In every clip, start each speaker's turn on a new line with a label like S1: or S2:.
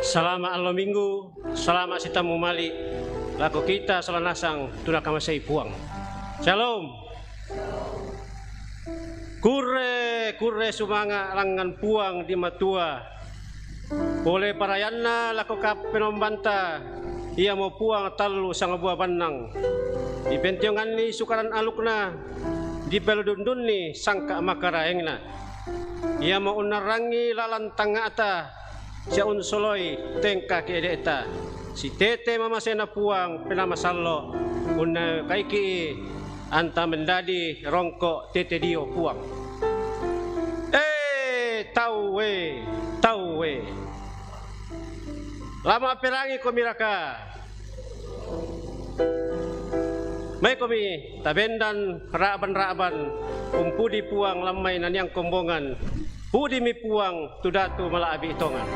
S1: Selama alo minggu, selama sita mumali, laku kita selanasang tuna kamasai puang. Shalom. Kure sumanga langan puang di matua. Boleh parayanna laku kapenombanta, ia mau puang talu sang buah banang. Di pentiongan ni sukaran alukna, di peludundun ni sangka makaraengna. Ia mau unarangi lalan tangata, sia unsoloi tengka ke edeta. Si tete mama sena puang penamasallo, una kaiki anta mendadi rongkok tete dio puang. Tahu we. Lama perangi komiraka. Mai komi tabendan raban umpudi puang lamai nanyang kombongan. Budi mi puang tudatu mala abi itongan.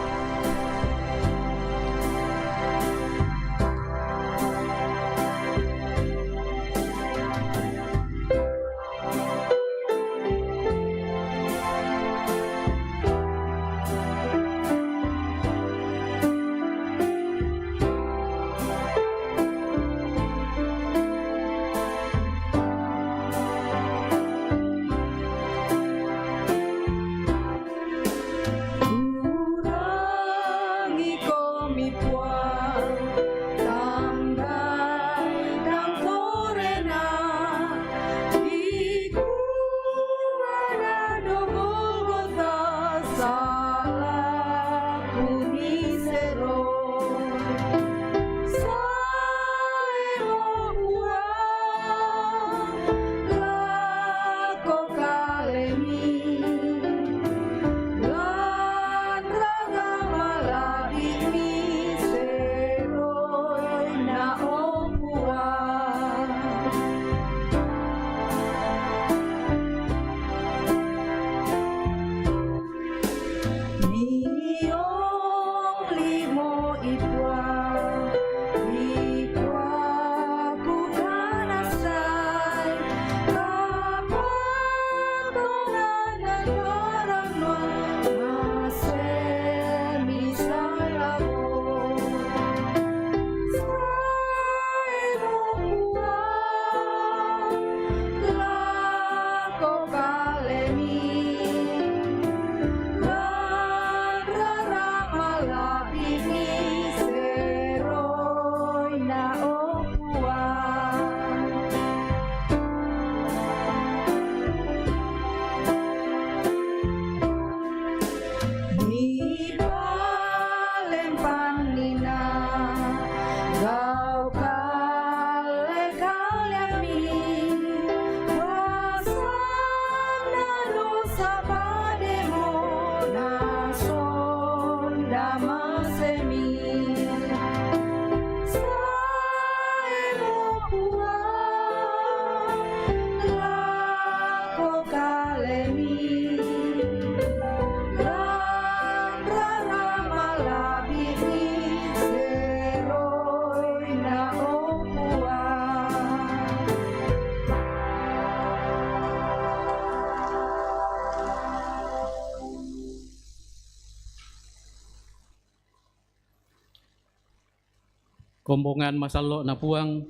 S2: Kombongan masallo na puang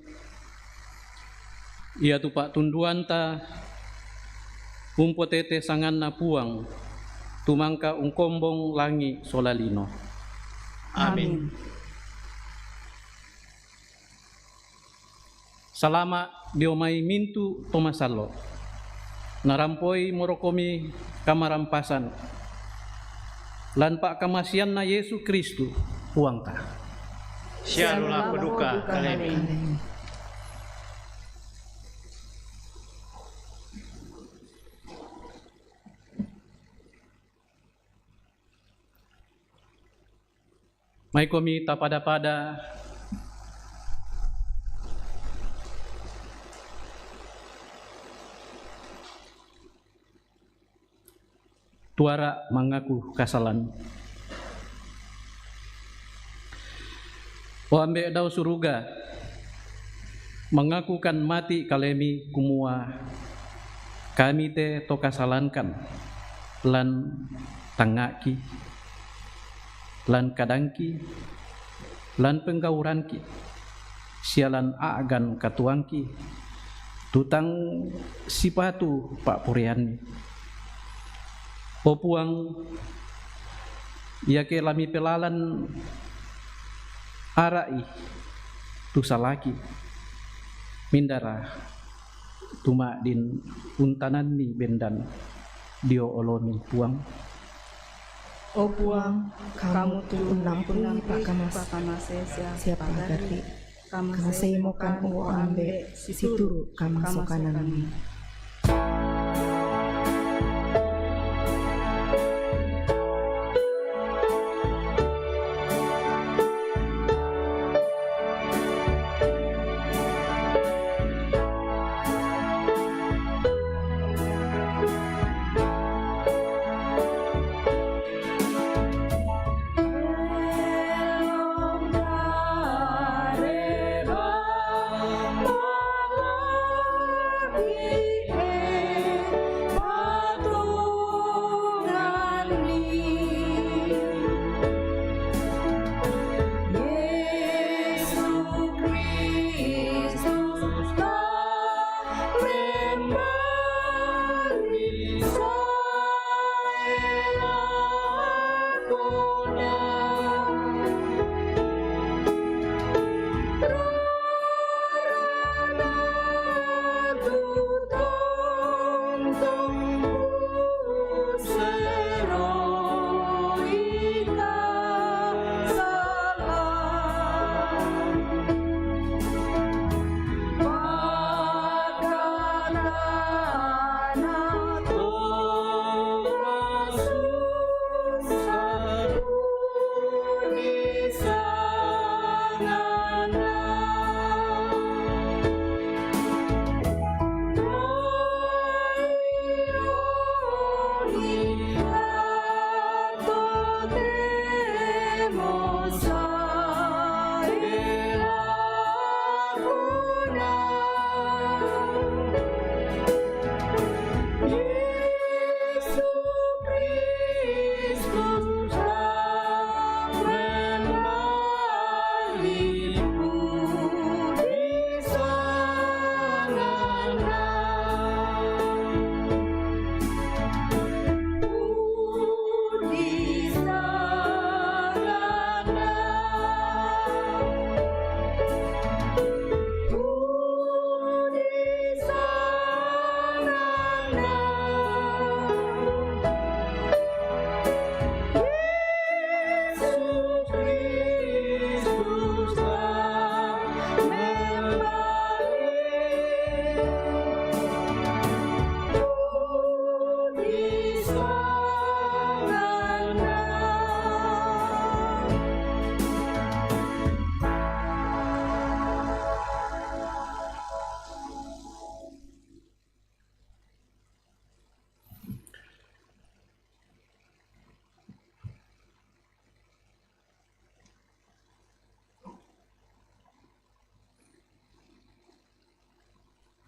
S2: ia tupak tunduan ta umpo tete sangan na puang tumangka ungkombong langi solalino.
S3: Amin.
S2: Salama diomai mintu tomasalo narampoi morokomi kamarampasan lan pak kamasian na Yesu Kristu puangka.
S1: Siarulah peduka kalemi.
S2: Mai komi tapada-pada tuara mengaku kasalan. Wambe dau suruga mengakukan mati kalemi kumua kami te toka salankan lan tangaki lan kadangki, lan penggauranki, sialan agan katuangki, tutang sipatu pak purianmi. Popuang ia ke lami pelalan arai tu salaki mindara tuma din untanan ni bendan dio olomi puang.
S3: O puang, kamu turun lampuni pakamasa siapa gari. Kama sa imo kan o ambe situru kamang kanan.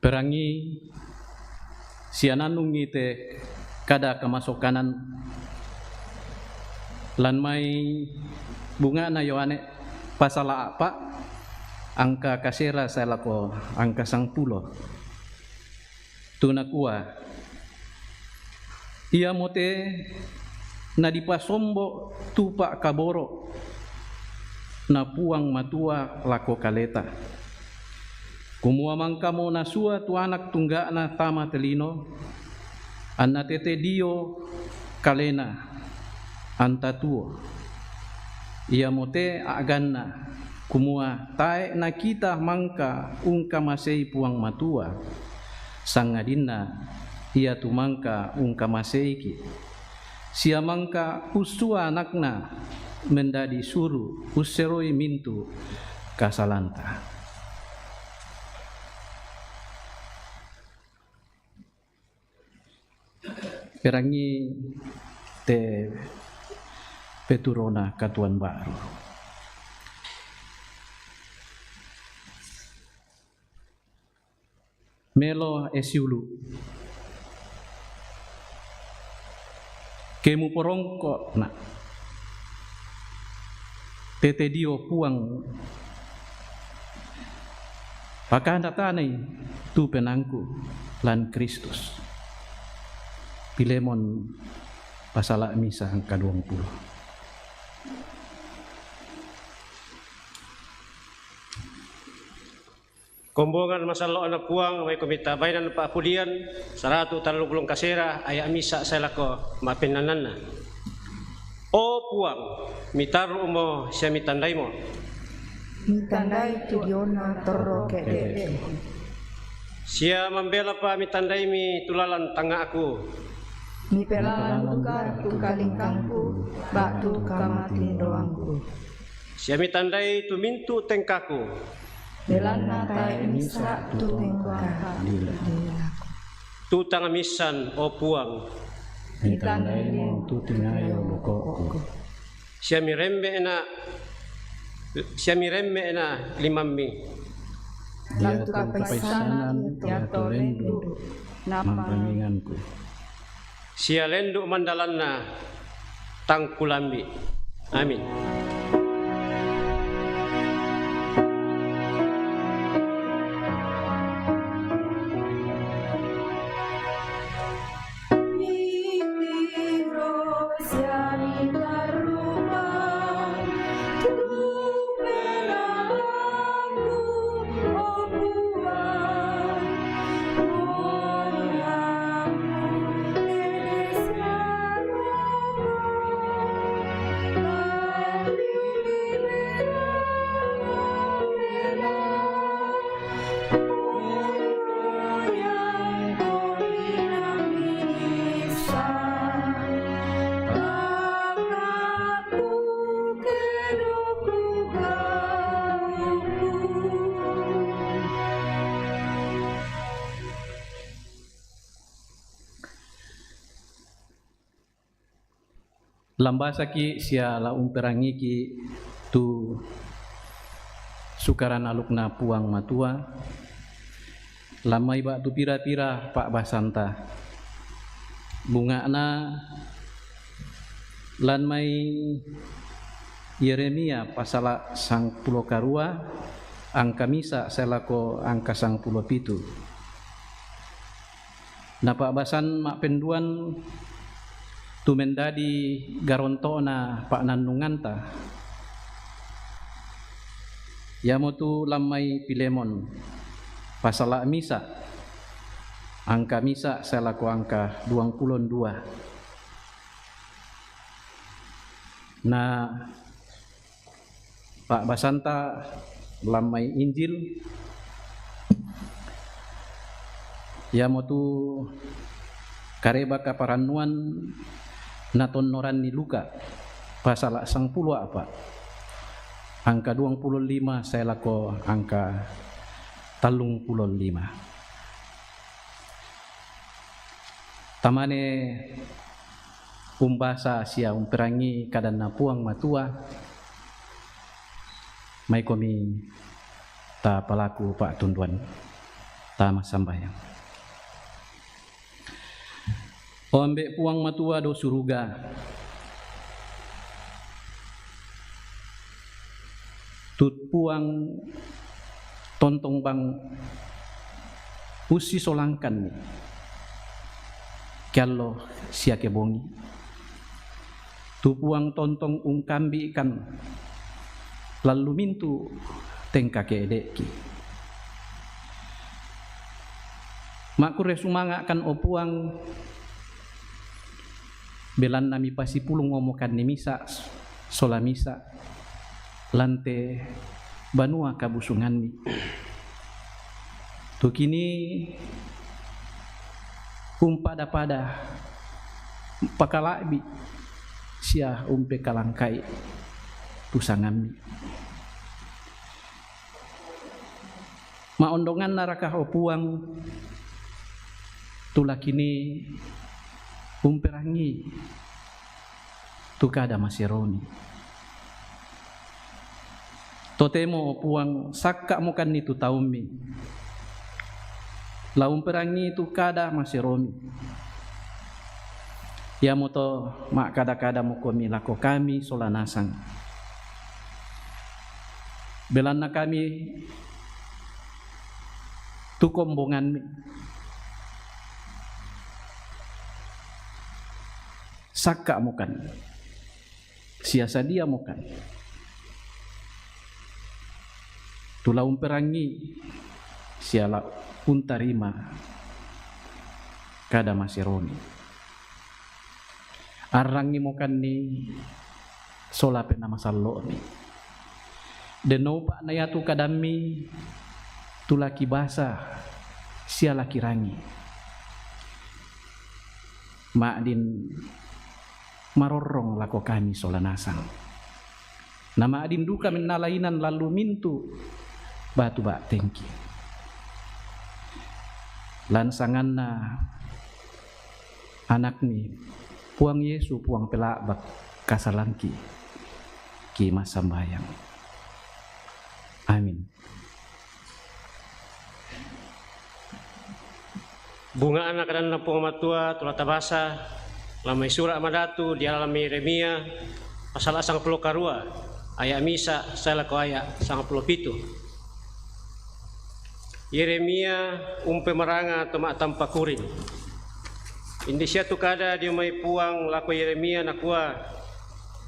S2: Perangi siananung ngite kada kemasukanan lan mai bunga na yoane pasala apa angka kasera saya lako angka 10 tunakua ia mote na dipasombo tupa kaboro na puang matua lako kaleta. Kumua mangkamo na sua tu anak tungga na tama telino, anna tete dio kalena anta tuo. Ia mote aganna kumua tae na kita mangka ungka masei puang matua, sangadina ia tu mangka ungka masei ki. Sia mangka usua anakna mendadi suru useroi mintu kasalanta. Perangi te peturona katuan baru. Melo esiulu. Kemu porongko na. tete dio puang pakanda tanai tu penangku lan Kristus. Pilemon pasala misa ang ka-20.
S1: Kombongan masalah anak puang may komita bayanan pa apudian 130 kasera ay amisa sa lako mapinanan na. O puang, mitaru mo siya mitanday mo.
S3: Mitandai tu diona toro ke
S1: Siya membela pa mitanday mi tulalan tanga aku.
S3: Mi pelalan luka tu kalingkangku, batu kamatin doangku.
S1: Siya mitandai tumintu tengkaku.
S3: Belana tay misa tu tengka dilaku.
S1: Tutang misan o puang.
S3: Mitandai mo tu tingayo lukoku.
S1: Siya mirembe na limammi.
S3: Lalu kapaisanan ya tolendu
S2: Mampanginganku.
S1: Siya lendu mandalan na tangkulambi. Amin.
S2: Lambasa ki sia laung perangi ki tu sukaran alukna puang matua. Lamai ba tu pira-pira Pak Basanta. Bunga na lan mai Yeremia pasala sang pulo karua angka misa selako angka sang pulo pitu. Na Pak Basan mak penduan tu mendadi garontona Pak Nandunganta. Yamo tu lamai Pilemon pasala misa angka misa selaku angka 22. Nah Pak Basanta lamai Injil yamo tu kareba kaparanuan naton noran ni Luka pasal sang puluh apa angka 25 saya lako angka 35. Tamane umbasa sia umperangi kadan napuang matua mai komi ta palaku Pak Tunduan ta masambayang. Ambek puang matua do suruga. Tut puang tontong bang usi solangkan ni. Kalau siake bongi. Tu puang tontong ungkambi ikan lalu mintu tengka ke edeki. Makure sumanga kan opuang belan nami pasi pulung ngomokan ni misa sola misa lante banua kabusungan ni tu kini pada pakalabi sia umpe kalangkai tusangan ni maondongan narakah opuang tula kini umperangi tukada masironi totemo puang sakka mokan nitu taumi la umperangi tukada masironi ya moto mak kada-kada mokomi lako kami solanasang Belanna kami tu kombongan mi. Saka mukan. Siasa dia mukan. Tulaung perangi siala untarima kada masironi. Arrangi mukan ni sola pena masallo ni. Deno pa na yatu kadami tulaki basa siala kirangi. Maadin marorong lako kami sola nasang. Nama adin duka minalainan lalu mintu batu bak tengki. Lansangan na anak ni puang Yesu puang pelak bak kasalangki ki mas sambayang. Amin.
S1: Bunga anak dan puang matua tulata basa lamai surah madatu di alam Yeremia pasal 90 karua ayat misa salah ko ayat 97. Yeremia umpe maranga toma tampa kurin. Indi siya tu kada dia may puang lako Yeremia nakua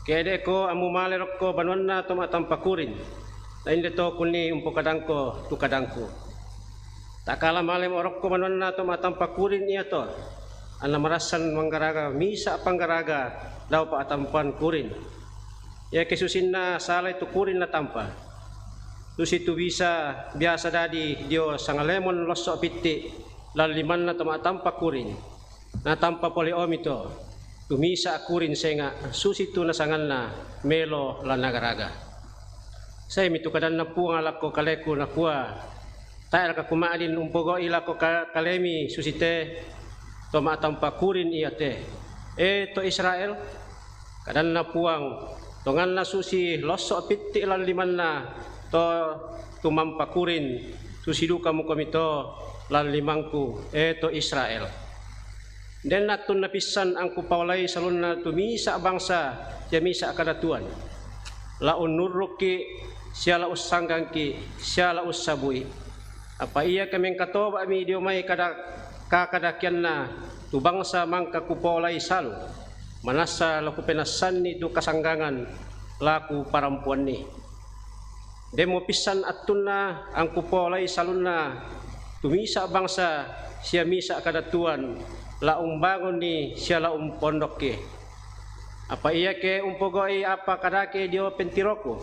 S1: kede ko amu malerok ko banwana toma tampa kurin. Na indi to kuni umpo kadangko tu kadangko. Tak kala malem orok ko banwana toma tampa kurin iya to. Ana marasan manggaraga misa panggaraga daw pa atampan kurin. Ya kesusin na salay tu kurin na tampa. Terus itu bisa biasa dadi dio sangalemon losok pitti laliman na tama tampa kurin. Na tampa poli om ito. Tumisa kurin senga susitu na sangan na melo la nagaraga. Saya mitu kadan na puang alako kaleku na kuwa. Tayo ka kumaadin umpogo ilako kalemi susite toma tampa kurin iyate. To Israel kadan na puang tongan na susi losok pitti laliman na to tumampa kurin susidu kamu komito lan limangku to Israel. Den natun napisan ang kupawlay salun na tumisa bangsa jamisa kadatuan. Laun nurruki siala usanggangki siala usabui. Apa iya kaming katoba mi dio may kakadakyan na tu bangsa mangka kupawlay salu. Manasa laku penasan ni tu kasanggangan laku parampuan ni. Demo pisan atun na ang kupolay salun na tumisa bangsa siya misa kadatuan laung bangon ni siya laung pondok ke. Apa iya ke umpogoy apa kadake dio pentiroko.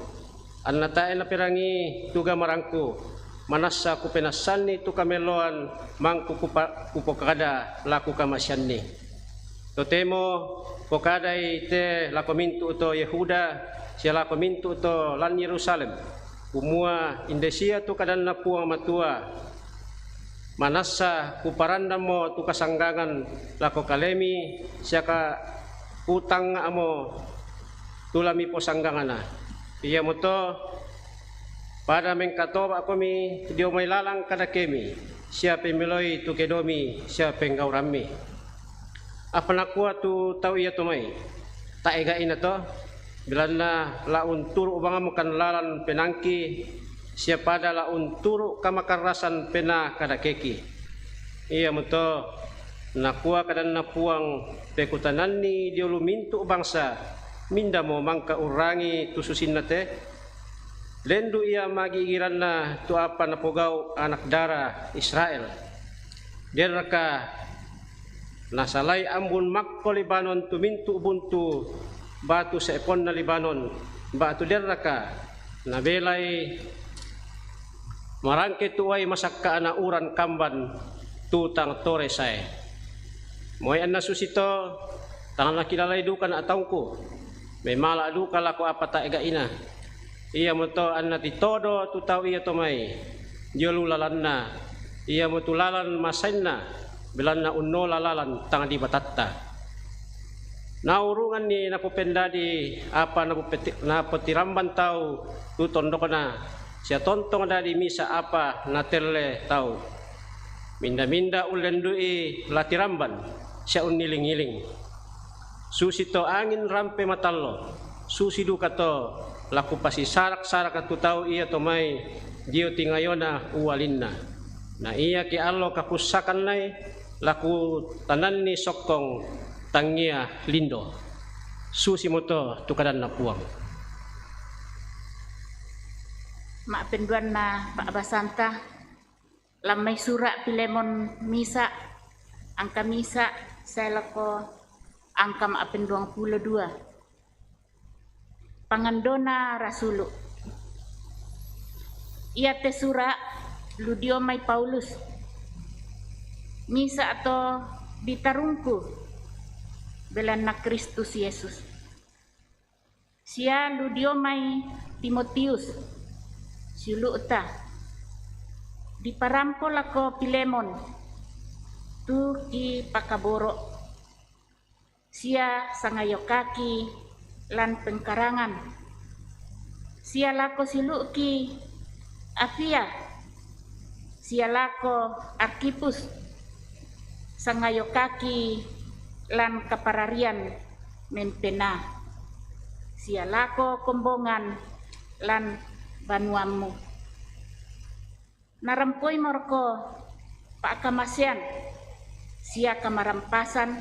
S1: An natae na pirangi tuga marangku. Manasa ku penasan ni tu kameloan mangku kupokada laku kamasyan ni. Totemo pokadai te lakomintu to Yehuda siya lakomintu to lan Yerusalem. Umua Indonesia tu kadan na puang matua manasa kuparanda mo tu kasanggangan lako kalemi siaka utang amo tulami po sanggangana iya mo to pada mengkatoba kami dio may lalang kada kemi siya pemiloy tu kedomi siya penggaurami apa nakua tu tau iya to may taega ina to bilana laun turu ubang kan lalan penangki siapa pada laun turu kamakarasan pena kada keki iya muto nakua kadan napuang pekutanan ni diolu mintu bangsa minda mo mangka urangi tususin nate lendu iya magigiran na tu apa napogaw anak dara Israel deraka nasalay ambun makko Libanon tumintu ubuntu batu sa epon na Libanon batu derraka nabelay marangke tuay masakka na uran kamban tutang toresay moy anna susito tangan nakilalay duka na atawko may mala duka lako apata ega ina iya mo to anna titodo tutaw iya to may diolulalan na iya mo tulalan masain na bilan na unno lalalan tanga di batatta. Naurungan ni napupenda di apa naputiramban tau tu tondok na siya tontong dari misa apa natelle tau minda ulendui latiramban siya uniling-iling susito angin rampe matallo susi duka to laku pasi sarak-sarak atu tau ia to mai dio tingayona uwalinna. Na iya ki allo kapusakan nai laku tananni sokong tangia lindo. Susi moto tukadan na puang.
S4: Mak penduan na Pak Basanta lamai surat pilemon misa angka misa saya lako angka mak penduang 22 pangandona rasulu ia te surat ludio mai Paulus misa atau ditarungku belana Kristus Yesus sia ludio mai Timotius siulu uta diparampo lako Pilemon tu ki pakaboro sia sangayo kaki lan pengkarangan sia lako silu ki Afia sia lako Arkipus sangayo kaki lan kapararian mempena sia lako kombongan lan banuamu narampoi morko Pak Kamasian sia kamarampasan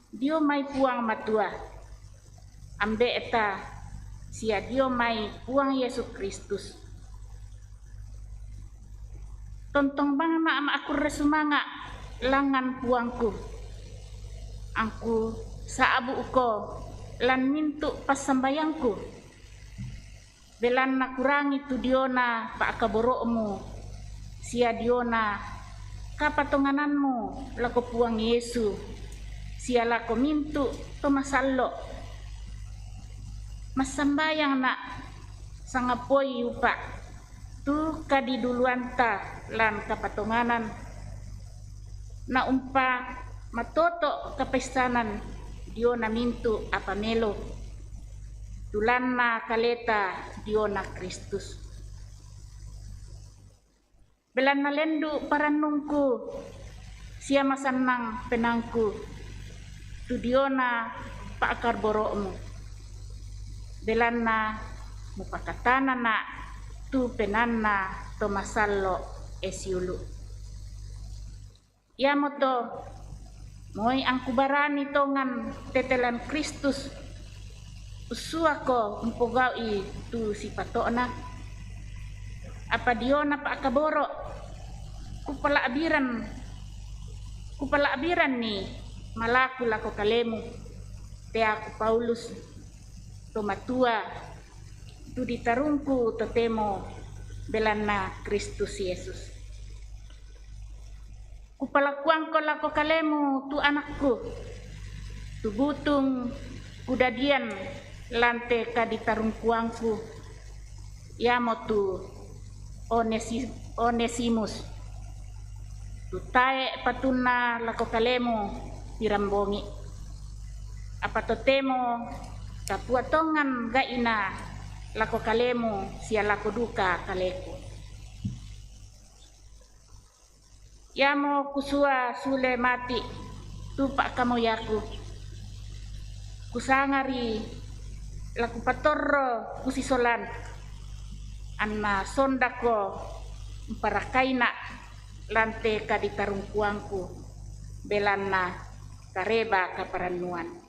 S4: dio mai puang matua ambe eta sia dio mai puang Yesus Kristus tontong bang ma aku resumanga langan puangku angku saabu uko lan mintu pasambayangku belan nakurangi tu diona Pak kaboromu sia diona kapatongananmu lako puang Yesu sia lako mintu to masallo masambayang nak sangapoi upa tu kadiduluanta lan kapatonganan na umpa matoto kapestanan diona mintu apa melo tulanna kaleta diona Kristus belan nalendu paranungku sia masanang penangku tu diona paakar borokmu belan na mupakatana na tu penanna to masallo esiulu ya moto moy ang kubarani tongan tetelan Kristus usuako umpogawi tu sipatona apa diona pa akaboro kupala abiran ni malaku lako kalemu te aku Paulus tomatua tu ditarungku totemo belana Kristus Yesus kupalakuang ko lako kalemu tu anakku tu butung kudadian lante kaditarungkuangku yamo tu Onesimus tu tae patuna lako kalemu pirambongi apa totemo kapuatongan gaina lako kalemu sia lako duka kaleku yamo kusua sule mati tu Pak kamoyaku kusangari laku patorro kusisolan anna sondako parakaina lante kaditarungkuangku belanna kareba kaparanuan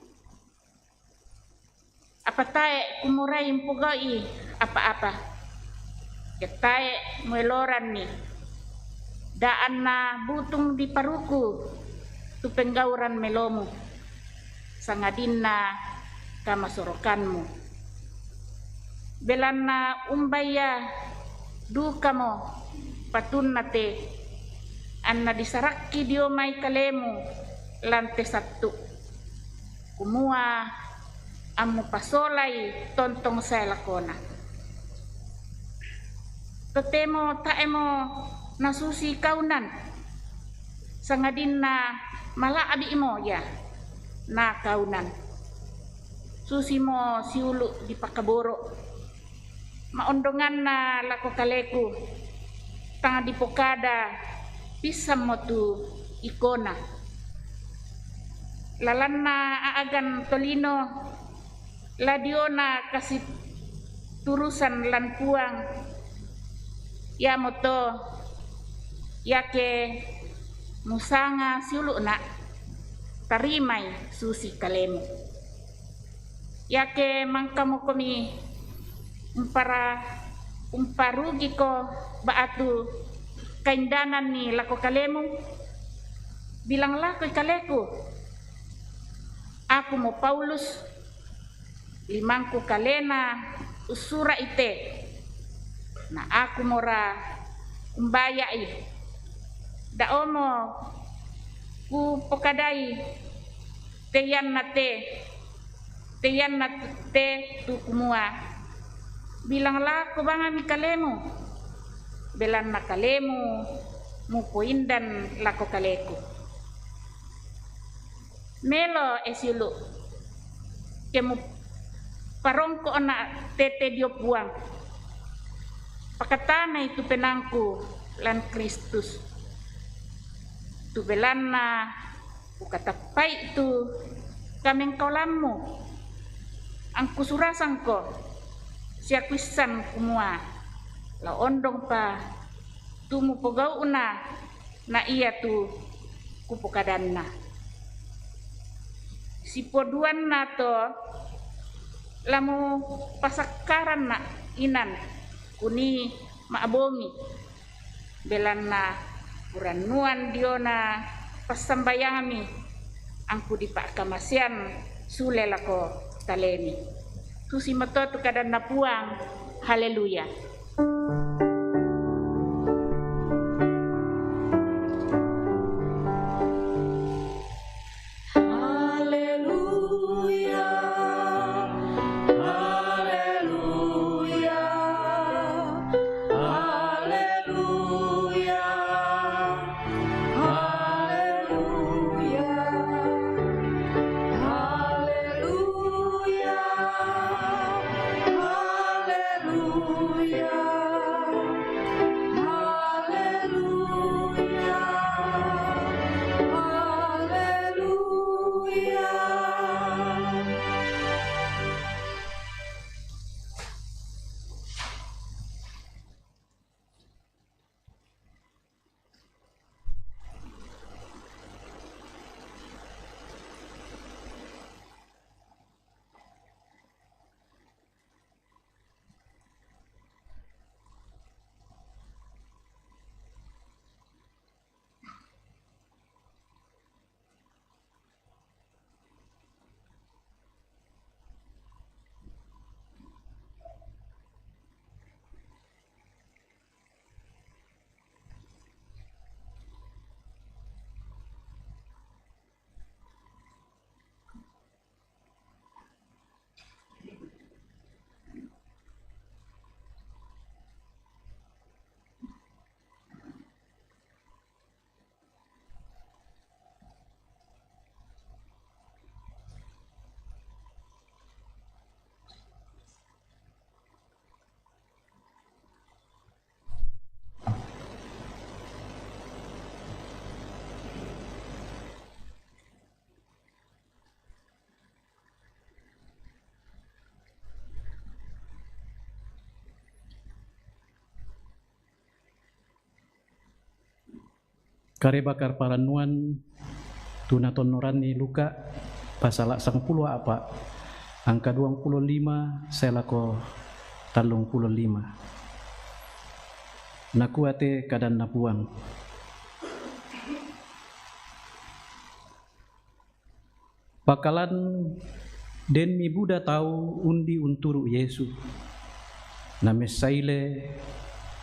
S4: apa tae kumurai impugai apa-apa ketae meloran ni daan na butung di paruku tu penggauran melomu sangadin na kamasorokanmu belan na umbaya duka mo patun nate anna disaraki dio mai kalemu lante satu kumua amu pasolai tontong saya lakona totemo taemo nasusi kaunan sangadin na mala abi mo ya na kaunan susi mo siulu di pakaboro maondongan na lako kaleku tanga di pokada pisam mo tu ikona lalan na aagan tolino Ladiona kasih turusan lan puang ya moto yake musanga siulu na tarimai susi kalemu yake mangkamo komi umparugi ko baatu kaindanan ni lako kalemu bilang lako kaleku aku mo Paulus limangku kalena usura ite na aku mora umbayai da omo ku pokadai teyan na te tu kumua bilang la ko banga mi kalemu belan na kalemu mu poindan lako kaleku melo esilu kemu parongko na tete dio buang pakatana itu penangku lan Kristus tu belana ukatapai itu kameng kaulammu angku surasangko siakwisan kumua la ondong pa tumu pogau una na iya tu kupokadanna si poduan na to lamu pasakaran na inan kuni maabongi belan na puranuan diona pasambayangami angku di pak kamasian sule lako talemi tusi matotu kadan na puang haleluya.
S2: Kare bakar paranuan tunaton norani luka pasal 10 apa angka 25 selako 35 nakuate kadan napuang bakalan den mi Buddha tahu undi unturu Yesu na mesaile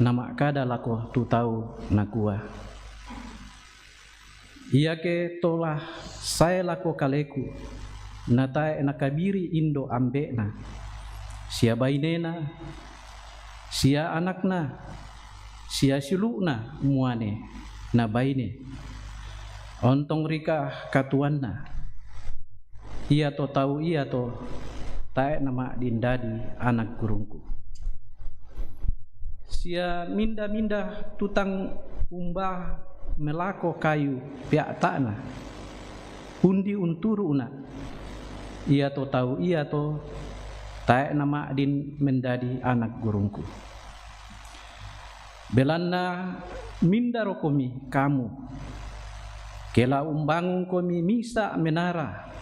S2: nama kada lako tu tahu nakua iya ke tolah saya lako kaleku natae nakabiri indo ambekna sia bainena sia anakna sia silukna muane na baine ontong rika katuanna iya to tahu iya to tae nama dindadi anak gurungku sia minda-minda tutang umbah melako kayu pihak takna undi unturuna iya to tahu iya to tae nama din menjadi anak gurungku. Belanna minda rokomi kamu, kela umbangun komi misa menara,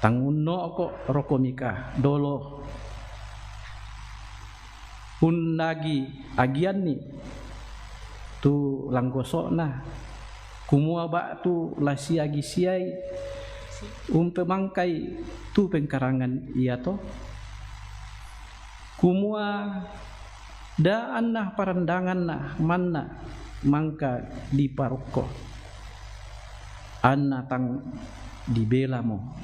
S2: tangunno ko rokomika dolo undagi agianni tu langgosokna kumua ba tu lasiagi siai pemangkai tu pengkarangan iya to kumua da anna parandangan na manna mangka di paroko anna tang dibela mo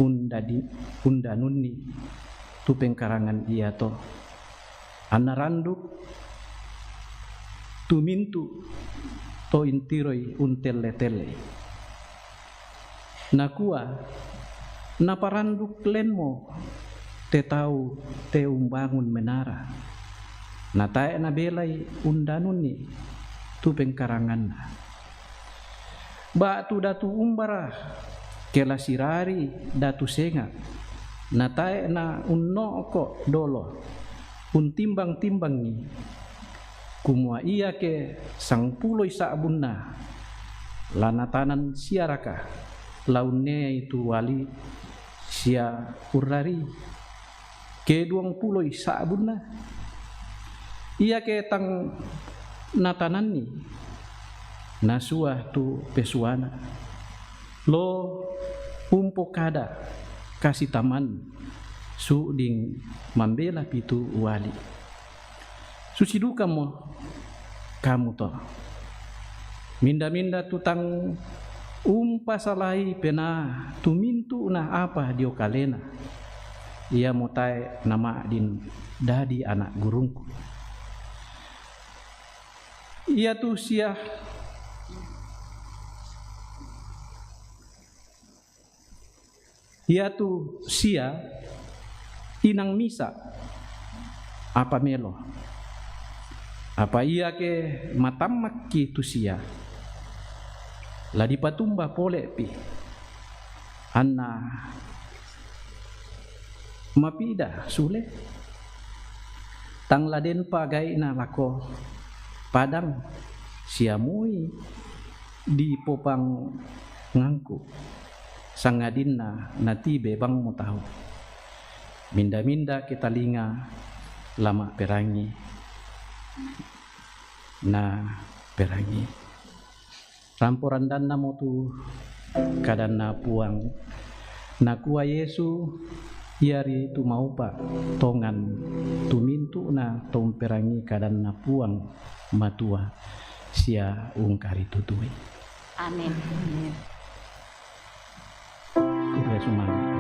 S2: unda nunni tu pengkarangan iya to anna randuk tu mintu to intiroi untele-tele nakua na paranduk lenmo te tau te umbangun menara na tae na belai undanuni tu pengkarangan ba tu datu umbara kela sirari datu senga na tae na unno ko dolo untimbang-timbang ni kumua iya ke sang puloi saabunna lanatanan siaraka launne itu wali sia urari ke 20 saabunna iya ke tang natanan ni nasua tu pesuana lo umpo kada kasih taman su ding mambela pitu wali suci duka mo kamu to minda-minda tutang salai pena tumintu na apa dio kalena ia motai nama din dadi anak gurungku ia tu sia inang misa apa melo apa ia ke matamak ki tu sia la dipatumba pole pi anna mapida sule tang laden pagai na lako padang siamui di popang ngangku sangadinna natibe bang mo tahu minda-minda kita linga lama perangi na perangi ramporan dan namo tu kadana puang na kuah Yesu iari tu mau pa tongan tu mintu na tong perangi kadana puang matua sia ungkari tutui
S4: Amin.
S2: Kurre sumanga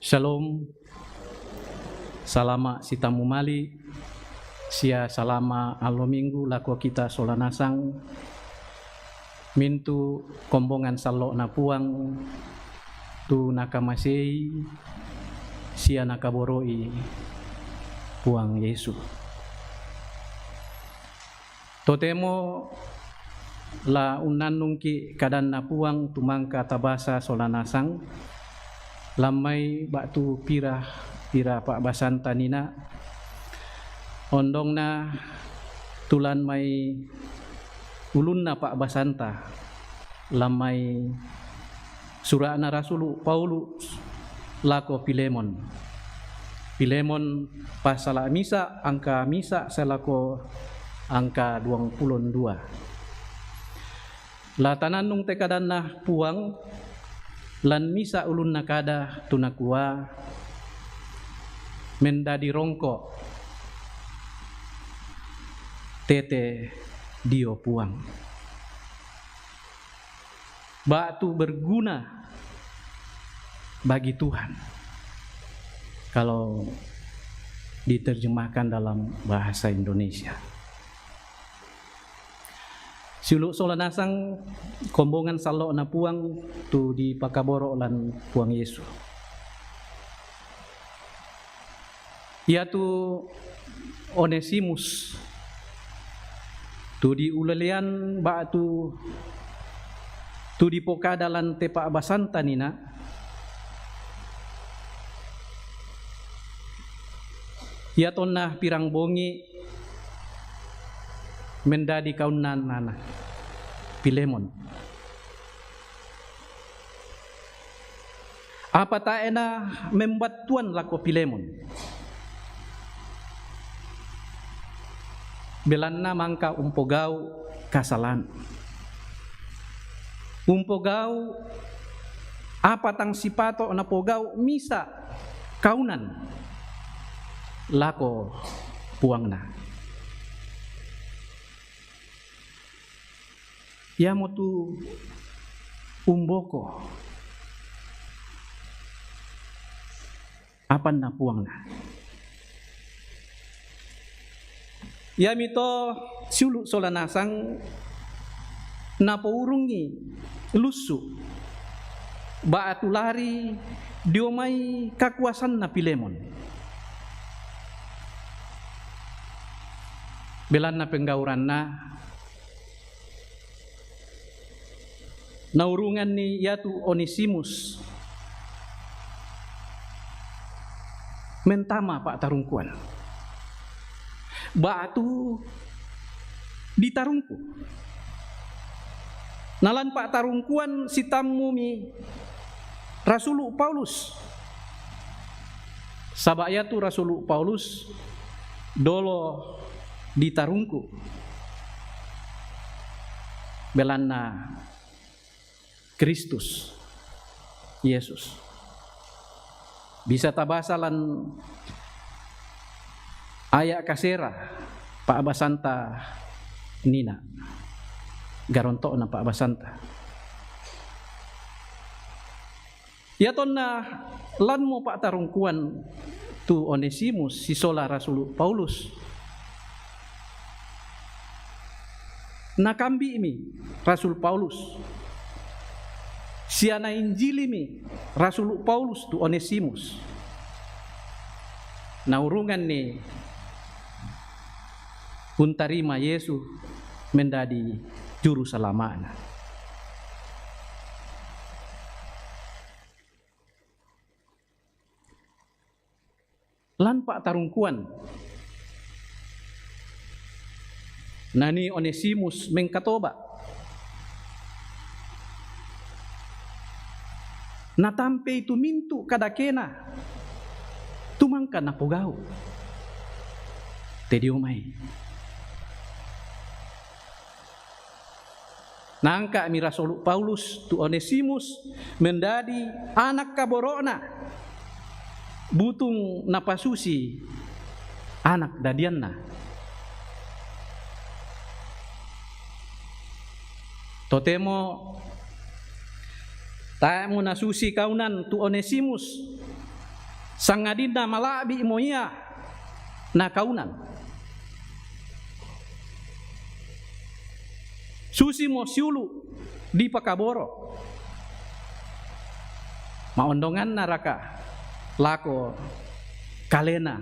S2: Shalom, salama sitamu mali, sia salama alo minggu lako kita solanasang, mintu kombongan salo na puang, tu nakamasei, sia nakaboroi puang Yesu. Totemo la unanung ki kadan na puang tumangka tabasa solanasang, lamai batu pira pak basanta nina ondong na tulan mai ulun na pak basanta lamai surana rasulu Paulus lako Pilemon pasala misa angka misa selako angka 22 latanan nung tekadan na puang lan misa ulun nakada tunakua mendadi rongko tete dio puang. Batu berguna bagi Tuhan. Kalau diterjemahkan dalam bahasa Indonesia. Siuluk solanasang kombongan salo na puang tu di pakaboro lan puang Yesus. Ia tu Onesimus tu di ulalian ba tu di pokada lan tepa abasanta nina. Ia tonna pirang bongi mendadi kaunan nana Pilemon. Apa tak ena membuat tuan lako Pilemon? Belanna mangka umpogau kasalan. Umpogau apa tang sipato na pogau misa kaunan lako puangna. Ya motu umboko apa na puangna. Ya mito siulu solanasang napourungi lusu baatu lari diomai kakuasan na Pilemon. Belan na penggauran na naurungan ni yatu Onesimus mentama Pak Tarungkuan. Batu ditarungku. Nalan Pak Tarungkuan si tamu mi Rasulu Paulus. Sabaya tu Rasulu Paulus dolo ditarungku. Belanna Kristus Yesus. Bisa tabasalan ayak kasera Pak Abasanta nina garonto na Pak Abasanta. Ya tonna lan mo Pak Tarungkuan tu Onesimus si sola Rasul Paulus. Nakambi mi Rasul Paulus. Siana Injili mi Rasul Paulus tu Onesimus. Naurungan ni pun tarima Yesus menjadi juru selamanya. Lan Pak Tarungkuan nani Onesimus mengkatoba natampe itu mintu kadakena tumangka napogau tediumai. Nangka mi Rasul Paulus tu Onesimus menjadi anak kaborona butung napasusi anak dadianna. Totemo tamu nasusi kaunan tu Onesimus sangadina malabi moia na kaunan. Susi mo siulu di pakaboro. Maondongan naraka lako kalena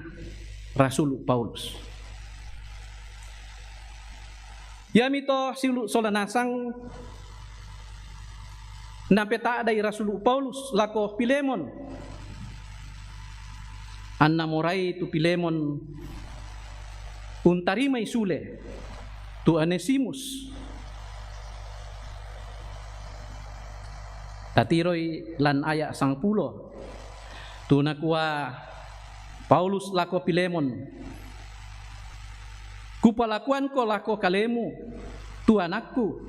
S2: Rasul Paulus. Yamito siulu solanasang napeta dari Rasul Paulus lako Pilemon. Anna morai tu Pilemon untarimai sule tu Onesimus. Tatiroi lan ayak sang pulo tu nakua Paulus lako Pilemon. Kupalakuan ko lako kalemu tu anakku.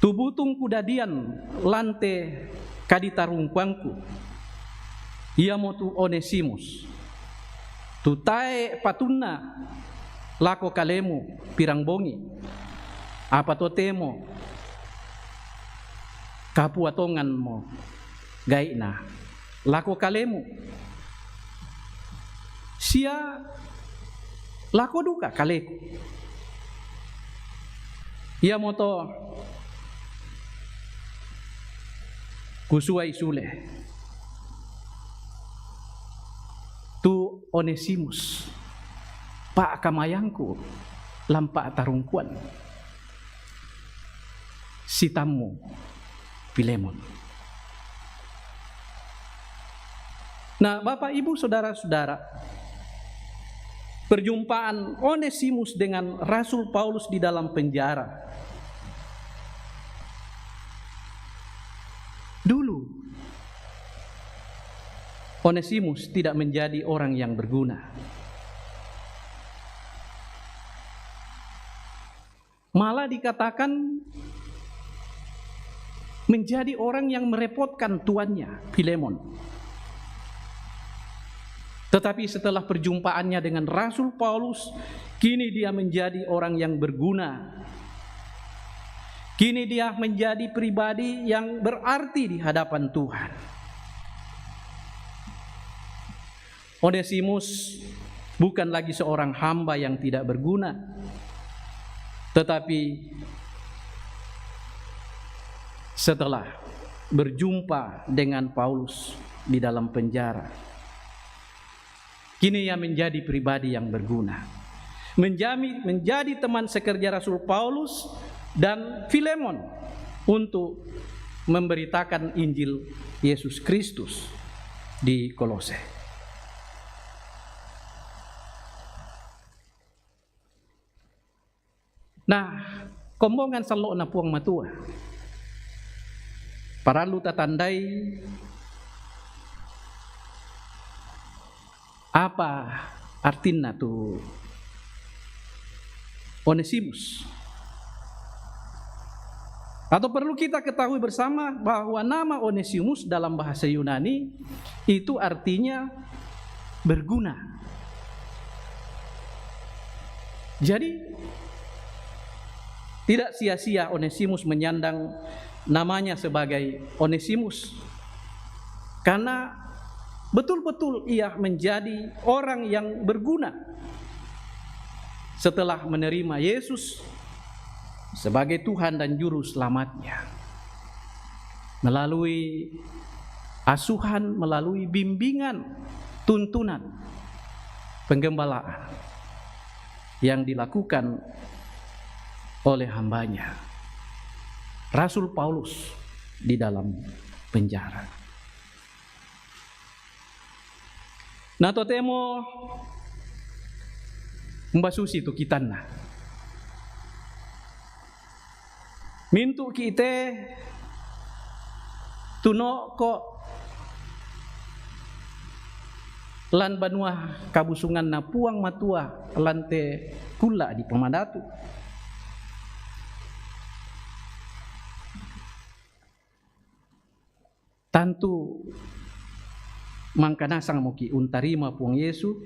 S2: Tu butung kudadian lante kaditarungkuangku. Ia mo tu Onesimus. Tu tae patunna lako kalemu pirang bongi apa to temo kapu atongan mo gaina lako kalemu sia lako duka kaleku ia moto kusuai sule tu Onesimus pak kamayangku lampa tarungkuan si tamu Filemon. Nah, Bapak Ibu saudara-saudara, perjumpaan Onesimus dengan Rasul Paulus di dalam penjara. Dulu Onesimus tidak menjadi orang yang berguna. Malah dikatakan menjadi orang yang merepotkan tuannya, Filemon. Tetapi setelah perjumpaannya dengan Rasul Paulus, kini dia menjadi orang yang berguna. Kini dia menjadi pribadi yang berarti di hadapan Tuhan. Onesimus bukan lagi seorang hamba yang tidak berguna, tetapi setelah berjumpa dengan Paulus di dalam penjara, kini ia menjadi pribadi yang berguna, menjadi teman sekerja Rasul Paulus dan Filemon untuk memberitakan Injil Yesus Kristus di Kolose. Nah, kombongan salo na puang matua paralu tatandai apa artinya tu Onesimus. Atau perlu kita ketahui bersama bahwa nama Onesimus dalam bahasa Yunani itu artinya berguna. Jadi tidak sia-sia Onesimus menyandang namanya sebagai Onesimus, karena betul-betul ia menjadi orang yang berguna setelah menerima Yesus sebagai Tuhan dan Juru Selamatnya, melalui asuhan, melalui bimbingan, tuntunan, penggembalaan yang dilakukan oleh hambanya Rasul Paulus di dalam penjara. Nah, totemo mbasusi tu kitana. Mintu kita tuno ko lan banua kabusungan na puang matua lante kula di pemadatu. Tantu mangkanasang moki untarima puang Yesu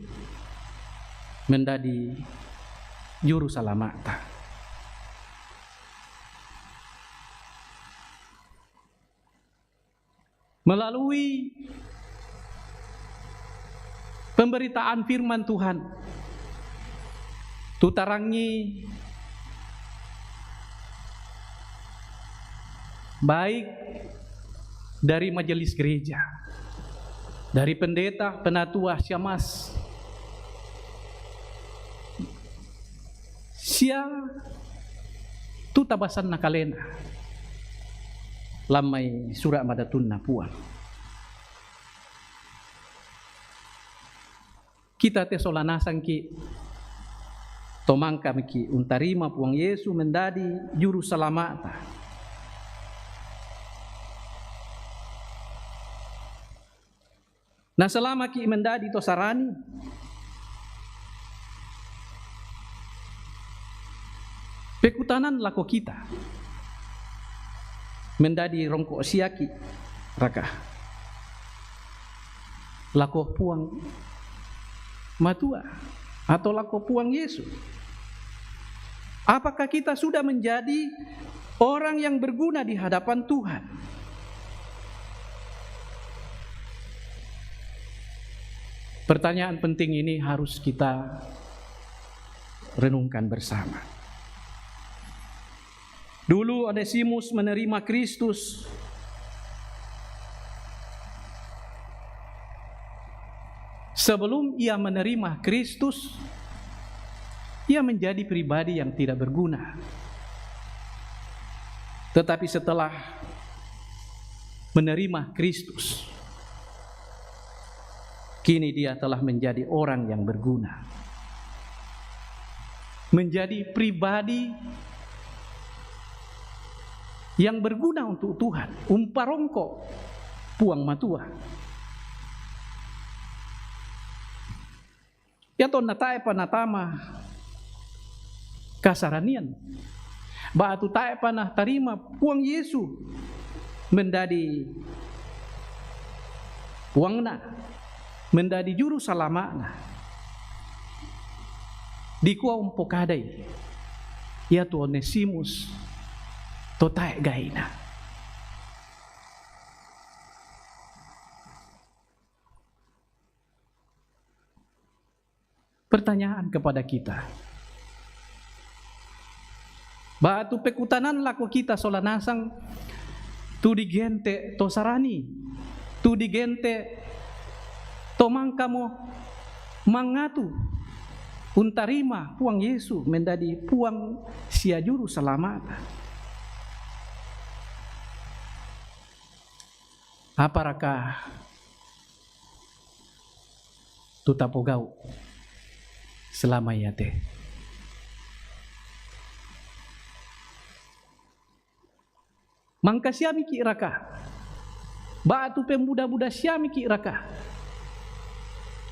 S2: mendadi juru salamata. Melalui pemberitaan firman Tuhan, tutarangi baik dari majelis gereja, dari pendeta, penatua, syamas, sia tu tabasan nakalena lamai surat madatun na puang. Kita te solanasang ki tomangka miki untarima puang Yesu mendadi juru salamata. Nah, selama ki mendadi tosarani, pekutanan lako kita mendadi rongko siaki raka lako puang matua atau lako puang Yesus Apakah kita sudah menjadi orang yang berguna di hadapan Tuhan? Pertanyaan penting ini harus kita renungkan bersama. Dulu Onesimus menerima Kristus. Sebelum ia menerima Kristus, ia menjadi pribadi yang tidak berguna. Tetapi setelah menerima Kristus, kini dia telah menjadi orang yang berguna. Menjadi pribadi yang berguna untuk Tuhan. Umparongko puang matua. Ya ton natae panatama kasaranian. Batu tae panah tarima puang Yesu menjadi puangna, menjadi juru salamana. Di kuah umpokadai, ya tu Onesimus totae gaina. Pertanyaan kepada kita, batu pekutanan laku kita solanasang tu digente to sarani, tu digente to mangkamo mangatu untarima puang Yesu menjadi puang sia juru selamat. Apakah tu tapogau selama ya teh? Mangka siami ki raka, batu pemuda-muda siami ki raka,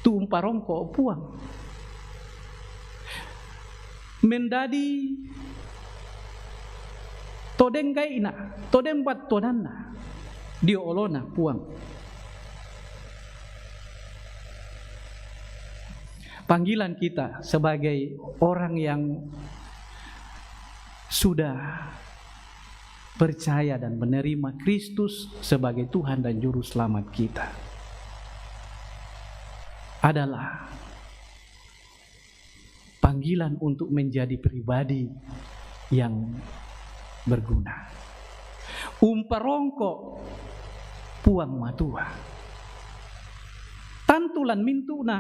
S2: tu umparongko puang, mendadi todeng gaina, todeng bat todanna, dio olona puang. Panggilan kita sebagai orang yang sudah percaya dan menerima Kristus sebagai Tuhan dan Juru Selamat kita adalah panggilan untuk menjadi pribadi yang berguna. Umparongko puang matua. Tantulan mintuna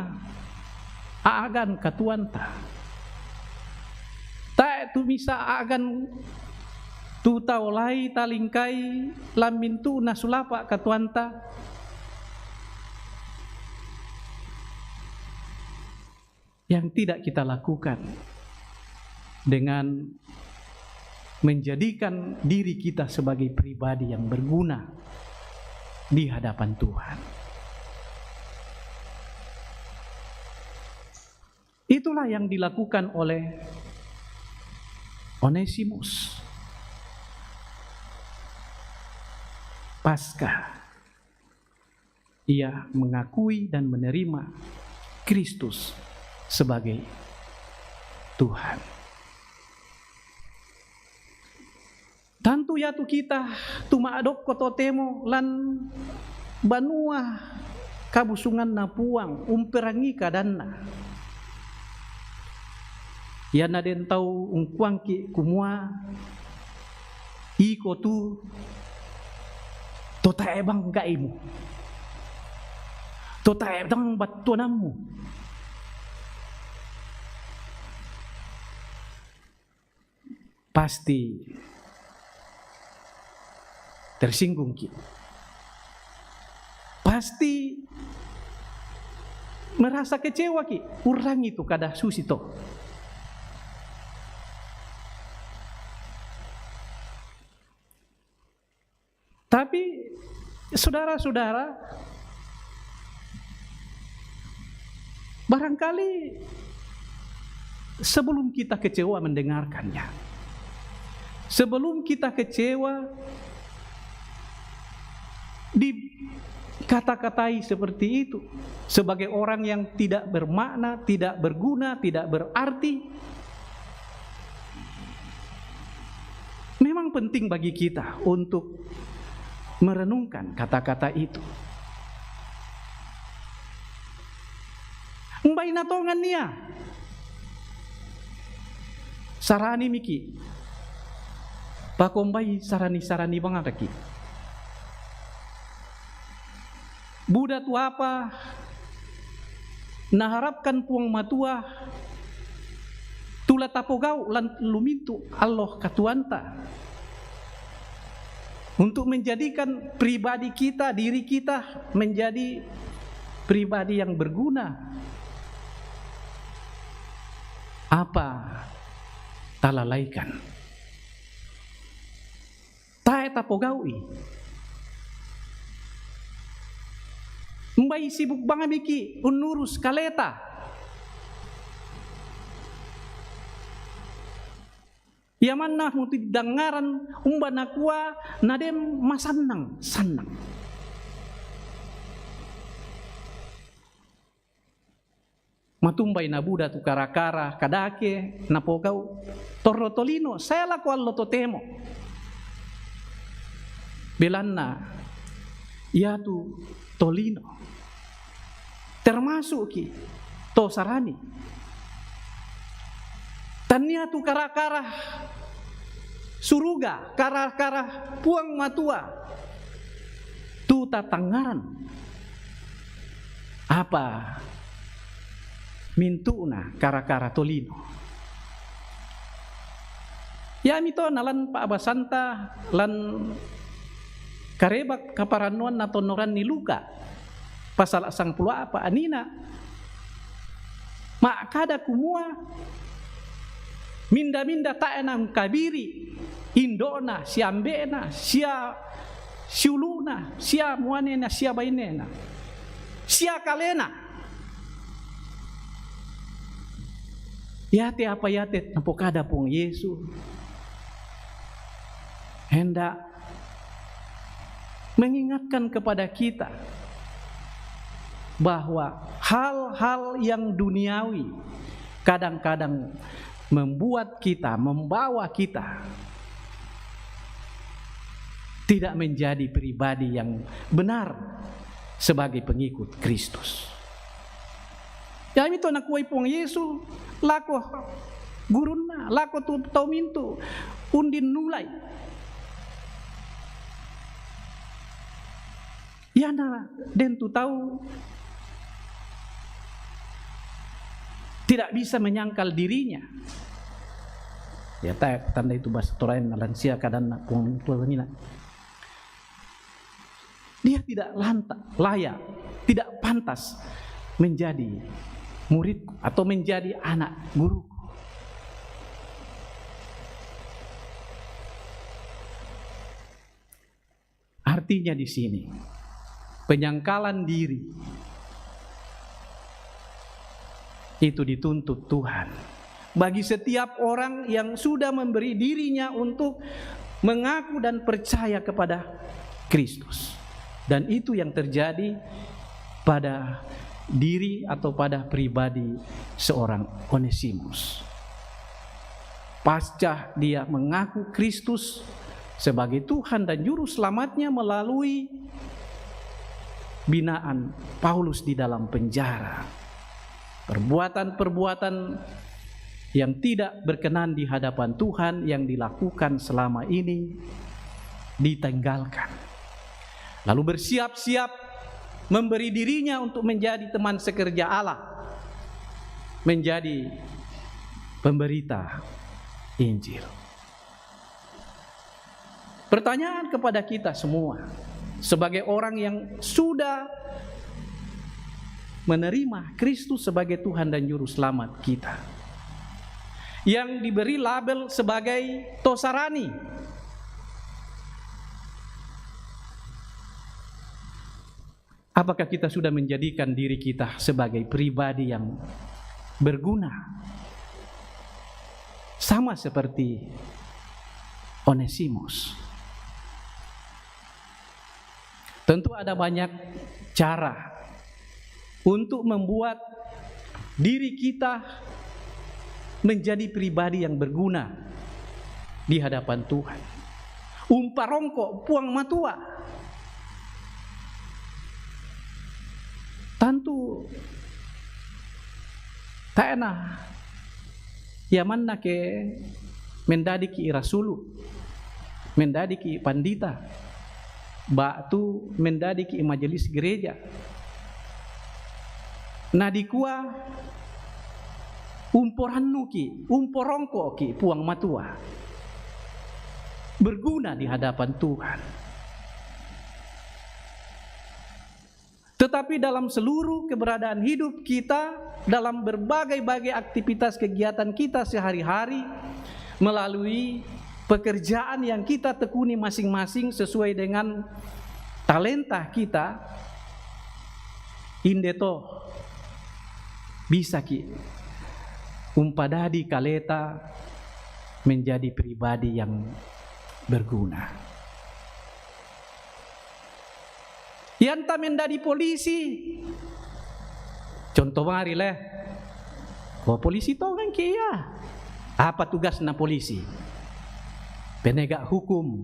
S2: aagan katuanta. Ta tu misa aagan tu taulai talingkai lamintu nasulapa katuanta. Yang tidak kita lakukan dengan menjadikan diri kita sebagai pribadi yang berguna di hadapan Tuhan. Itulah yang dilakukan oleh Onesimus. Pasca ia mengakui dan menerima Kristus sebagai Tuhan. Tantu ya tu kita tuma adok kototemo lan banua kabusungan na puang umperangi kadanna. Ya na den tau ungkuang ki kumua iko tu tota ebang gaimu, tota ebang batuanamu. Pasti tersinggung ki, pasti merasa kecewa ki, urang itu kada susito. Tapi saudara-saudara, barangkali sebelum kita kecewa mendengarkannya, sebelum kita kecewa dikata-katai seperti itu sebagai orang yang tidak bermakna, tidak berguna, tidak berarti, memang penting bagi kita untuk merenungkan kata-kata itu. Mbai natongan nia sarani miki pakombai sarani bangaraki Buddha tu apa naharapkan puang matua tula tapogau lan lumintu Allah katuanta untuk menjadikan pribadi kita, diri kita menjadi pribadi yang berguna. Apa talalaikan tae tapogaui mbai sibuk bangamiki unurus kaleta Yaman muti dangaran umbana kuah nadem masanang sanang. Matumbai na Buddha tu kara-kara kadake napogau torrotolino saya laku allo totemo. Belanna ya tu tolino termasuk ki to sarani. Tania tu kara-kara suruga, kara-kara puang matua tu tatangaran apa mintuna kara-kara tolino ya mito nalan pa abasanta lan karebak kaparanuan na tonoran ni Luka pasal 10 apa anina mak kada kumua minda-minda taenang kabiri indona siambena sia siuluna sia muanena sia bainena sia kalena yate apa yate napokada pong Yesu hendak mengingatkan kepada kita bahwa hal-hal yang duniawi kadang-kadang membuat kita, membawa kita tidak menjadi pribadi yang benar sebagai pengikut Kristus. Ya itu nak kuai pong Yesu lako guruna, lako tu tau mintu undin nulai. Ya na den tu tahu tidak bisa menyangkal dirinya. Ya tanda itu bahasa Torain lansia kadang puang tua nina. Dia tidak layak, tidak pantas menjadi murid atau menjadi anak guru. Artinya di sini penyangkalan diri itu dituntut Tuhan bagi setiap orang yang sudah memberi dirinya untuk mengaku dan percaya kepada Kristus. Dan itu yang terjadi pada diri atau pada pribadi seorang Onesimus. Pasca dia mengaku Kristus sebagai Tuhan dan juru selamatnya melalui binaan Paulus di dalam penjara. Perbuatan-perbuatan yang tidak berkenan di hadapan Tuhan yang dilakukan selama ini ditinggalkan. Lalu bersiap-siap memberi dirinya untuk menjadi teman sekerja Allah, menjadi pemberita Injil. Pertanyaan kepada kita semua sebagai orang yang sudah menerima Kristus sebagai Tuhan dan Juru Selamat kita, yang diberi label sebagai tosarani, apakah kita sudah menjadikan diri kita sebagai pribadi yang berguna sama seperti Onesimus? Tentu ada banyak cara untuk membuat diri kita menjadi pribadi yang berguna di hadapan Tuhan. umparongko puang matua. Tentu tak enak. Ya mana ke mendadi ki rasulu, mendadi ki pandita, batu mendadi ki majelis gereja. Nadikua umporannu ki, umporongko ki puang matua, berguna di hadapan Tuhan. Tetapi dalam seluruh keberadaan hidup kita, dalam berbagai-bagai aktivitas kegiatan kita sehari-hari, melalui pekerjaan yang kita tekuni masing-masing sesuai dengan talenta kita, indeto bisa ki umpadadi kaleta menjadi pribadi yang berguna. Yanta mendadi polisi, contoh mari leh, polisi to kan kia, apa tugas na polisi? Penegak hukum.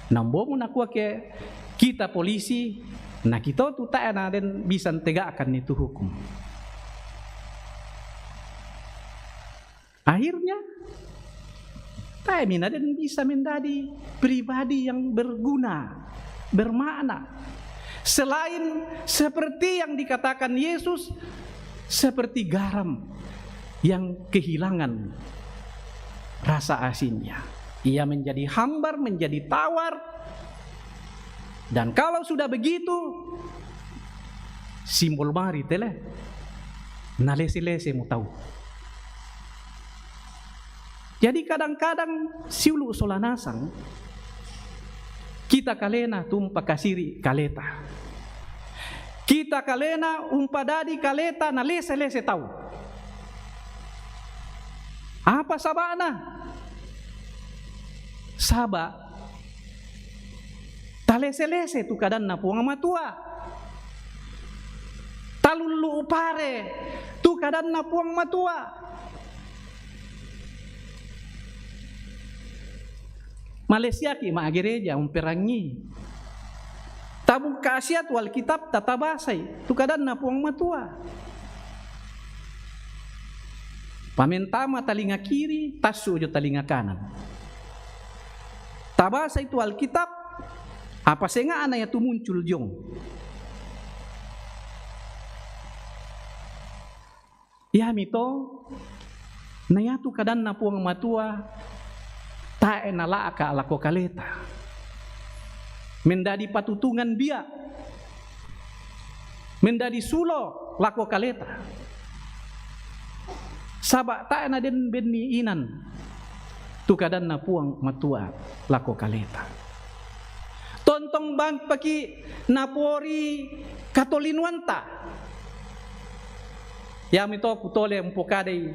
S2: Nambomu nakua ke kita polisi, nah kita tu tak ada dan bisa tegakkan itu hukum. Akhirnya tak mina dan bisa menjadi pribadi yang berguna, bermakna. Selain seperti yang dikatakan Yesus, seperti garam yang kehilangan rasa asinnya. Ia menjadi hambar, menjadi tawar. Dan kalau sudah begitu, simbol mari tele, nalese-lese mau tahu. Jadi kadang-kadang siulu solanasang, kita kalena tumpa kasiri kaleta. Kita kalena umpadadi kaleta na lese-lese tahu. Apa sabana? Saba talese-lese tu kadan na puang matua. Talulu upare tu kadan na puang matua. Malaysia ki ma gereja umperangi. Tabung kasiat wal kitab tatabasai tu kadan na puang matua. Pamentama talinga kiri, tasu jo talinga kanan. Tabasai tu alkitab, apa senga anaya tu muncul jong. Ya mito, naya tu kadan na puang matua, tae nala ka alako kaleta. Mendadi patutungan biak, mendadi sulo lako kaleta. Sabak tae na den benni inan, tu kadan na puang matua lako kaleta. Tontong bang paki napori katolinuanta. Ya mito kutole empokadei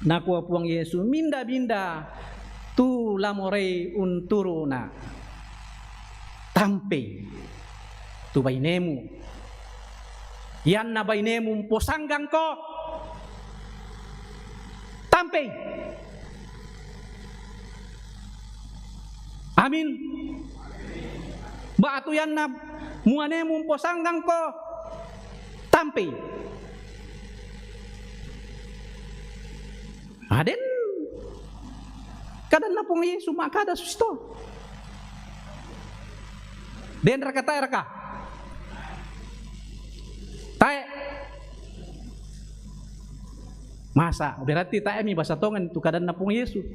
S2: nakua puang Yesu minda-binda tu lamorei unturuna tampe tu bainemu yan na bainemu posanggang ko tampe. Amin. Batu yan na muanemu posanggang ko tampe. Aden kadan na pong Yesu makada susto. Den raka tae raka. Tae. Masa berarti tae mi basa tongan tu kadan na pong Yesu.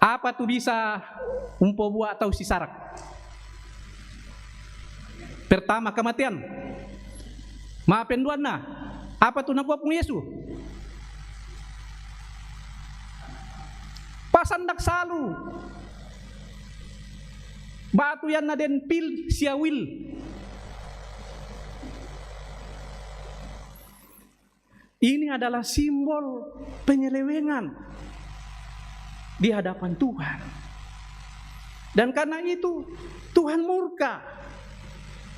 S2: Apa tu bisa umpo buah atau sisarak? Pertama kematian. Maafin duan na. Apa tu nakua pong Yesu? Pasandak salu. Batu yan na den pil siawil. Ini adalah simbol penyelewengan di hadapan Tuhan. Dan karena itu Tuhan murka.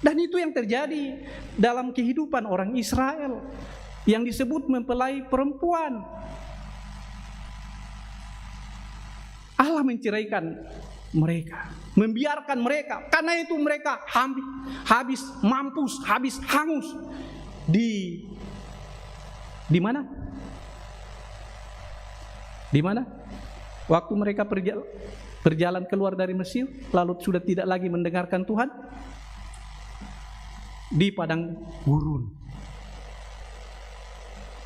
S2: Dan itu yang terjadi dalam kehidupan orang Israel yang disebut mempelai perempuan. Allah menceraikan mereka, membiarkan mereka. Karena itu mereka habis mampus, habis hangus di mana? Di mana? Waktu mereka berjalan keluar dari Mesir, lalu sudah tidak lagi mendengarkan Tuhan, di padang gurun,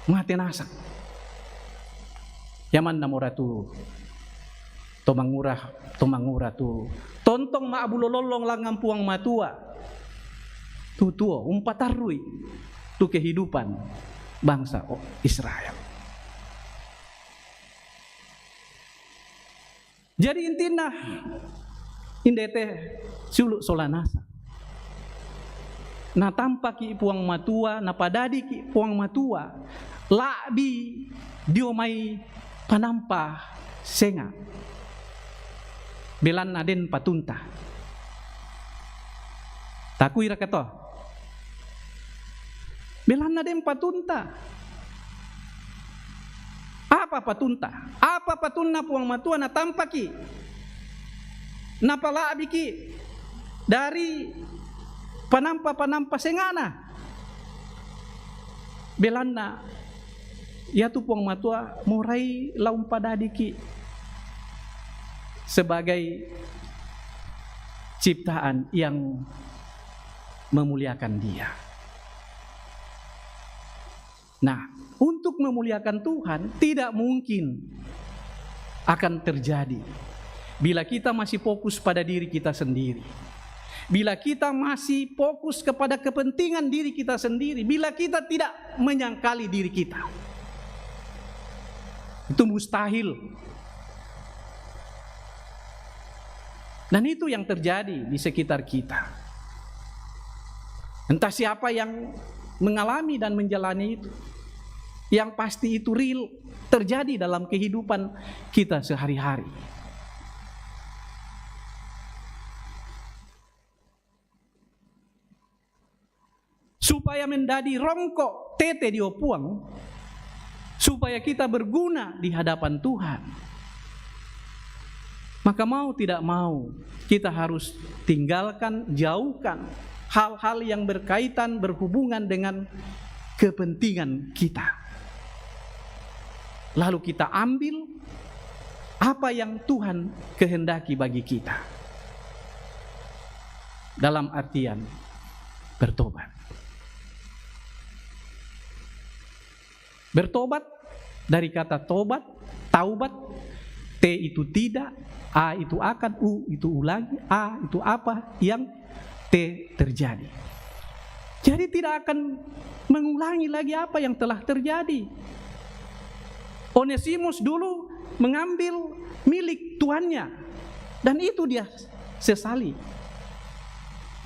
S2: mati nasak. Yaman namora tu tomangura tu tontong ma abulololong langang puang matua tu tuo umpatarui tu kehidupan bangsa Israel. Jadi intina indete suluk solanasa na tampaki puang matua na padadi ki puang matua labi diomai panampa senga belan naden patunta takui rakato belan naden patunta. Apa patunta? Apa patunna puang matua na tampaki na palabi ki dari panampa sengana belanna ya tu puang matua murai laum padadi ki sebagai ciptaan yang memuliakan Dia. Nah, untuk memuliakan Tuhan tidak mungkin akan terjadi bila kita masih fokus pada diri kita sendiri. Bila kita masih fokus kepada kepentingan diri kita sendiri, bila kita tidak menyangkali diri kita, itu mustahil. Dan itu yang terjadi di sekitar kita. Entah siapa yang mengalami dan menjalani itu, yang pasti itu real terjadi dalam kehidupan kita sehari-hari. Supaya menjadi rongkok tete diopuang, supaya kita berguna di hadapan Tuhan, maka mau tidak mau kita harus tinggalkan, jauhkan hal-hal yang berkaitan, berhubungan dengan kepentingan kita. Lalu kita ambil apa yang Tuhan kehendaki bagi kita, dalam artian bertobat. Bertobat dari kata tobat, taubat, T itu tidak, A itu akan, U itu ulangi, A itu apa yang T terjadi. Jadi tidak akan mengulangi lagi apa yang telah terjadi. Onesimus dulu mengambil milik tuannya, dan itu dia sesali.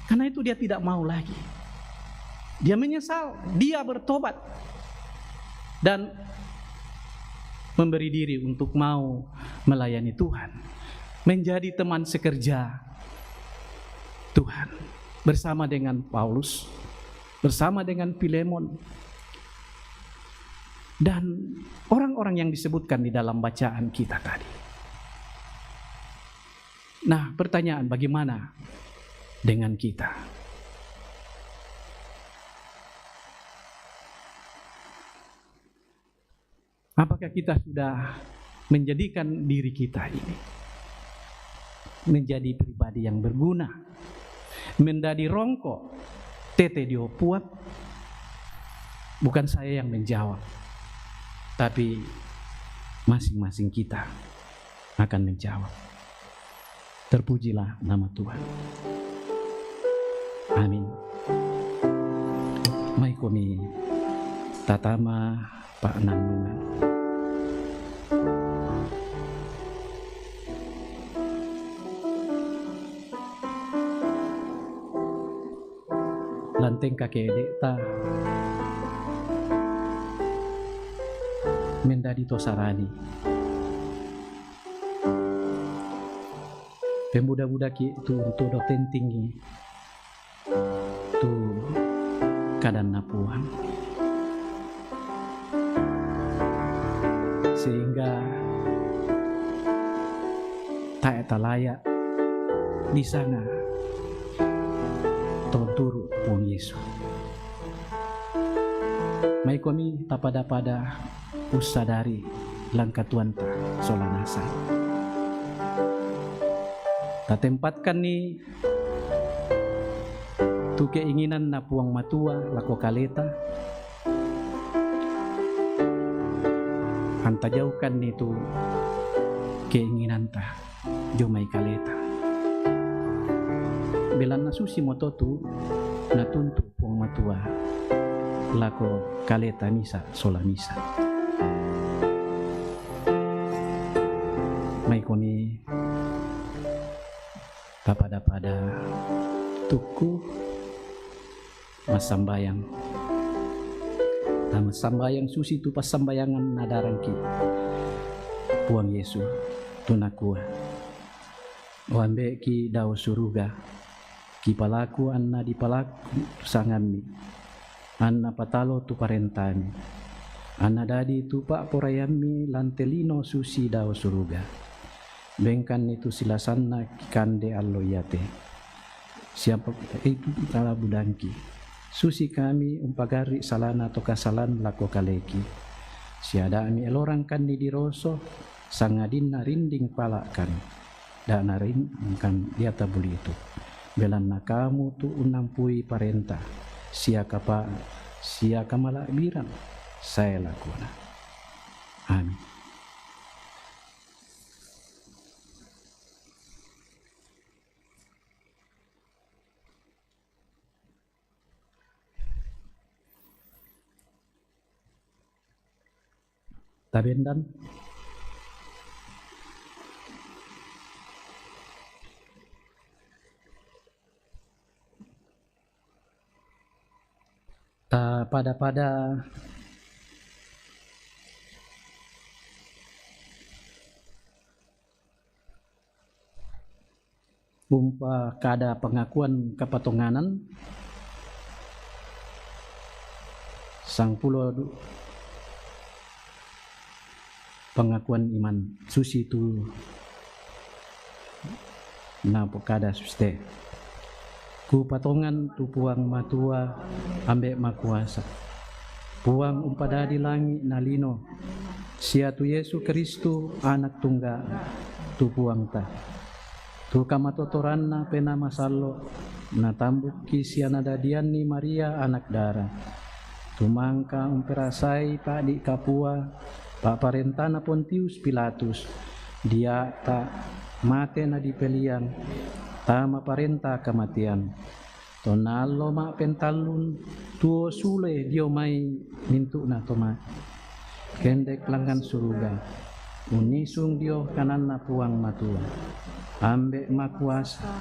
S2: Karena itu dia tidak mau lagi. Dia menyesal, dia bertobat dan memberi diri untuk mau melayani Tuhan, menjadi teman sekerja Tuhan bersama dengan Paulus, bersama dengan Filemon, dan orang-orang yang disebutkan di dalam bacaan kita tadi. Nah, pertanyaan, bagaimana dengan kita? Apakah kita sudah menjadikan diri kita ini menjadi pribadi yang berguna, menjadi rongkok tete diopuat? Bukan saya yang menjawab, tapi masing-masing kita akan menjawab. Terpujilah nama Tuhan. Amin. Mai komi tatama Pak Nanungan. Lanteng kakek ta mendadi tosarani pemuda-muda ki tu do tentingi tu kadan napuang, sehingga tak eta layak di sana turu puang Yesu. Mai kami tapada-pada usadari langkatuan ta solanasa. Ta tempatkan ni tu keinginan na puang matua lako kaleta. Anta jauhkan ni tu keinginan ta jomai kaleta. Belan na susi mototu na tuntu puang matua lako kaleta misa sola misa. Mai koni tapada-pada tuku masambayang. Nah, masambayang susi tu pas sambayangan nadarang ki puang Yesu tunakua. Wambe ki dao suruga ki palaku anna di palaku sangami anna patalo tu parentami anna dadi tu pak porayami lantelino susi dao suruga. Bengkan itu silasanna kande allo yate. Siapa itu tala budangki. Susi kami umpagari salana atau kasalan lako kaleki. Siada ami elorang kan di roso sangadina rinding palakan. Da narin kan dia tabuli itu. Belan na kamu tu unampui parenta. Sia kapa sia kamala biran saya lakuna. Amin. Tabendan pada umpa kada pengakuan kepatonganan sang pulo pengakuan iman susi tu na pokada suste ku patongan tu puang matua ambek makuasa puang umpada di langit nalino sia tu Yesu Kristu anak tunggal tu puang ta tu kamatotoran na pena masalo na tambuk ki sia nadadian ni Maria anak dara tu mangka umperasai pak di kapua Pak parentana Pontius Pilatus dia tak mate na di pelian tama parenta kematian tonalo ma pentalun tuo sule dio mai mintu na toma kendek langgan suruga unisung dio kanan na puang matua ambek makuasa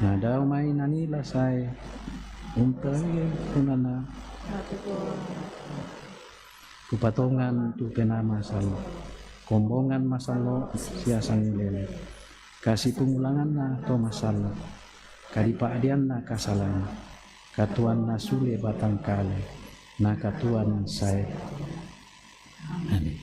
S2: nadau mai nanila sai umpenge kunana kupatongan tu pena masalo kombongan masalo siasang lele kasih pengulangan na to masalo kadipadian na kasalan katuan na sule batang kale na katuan saya. Amin.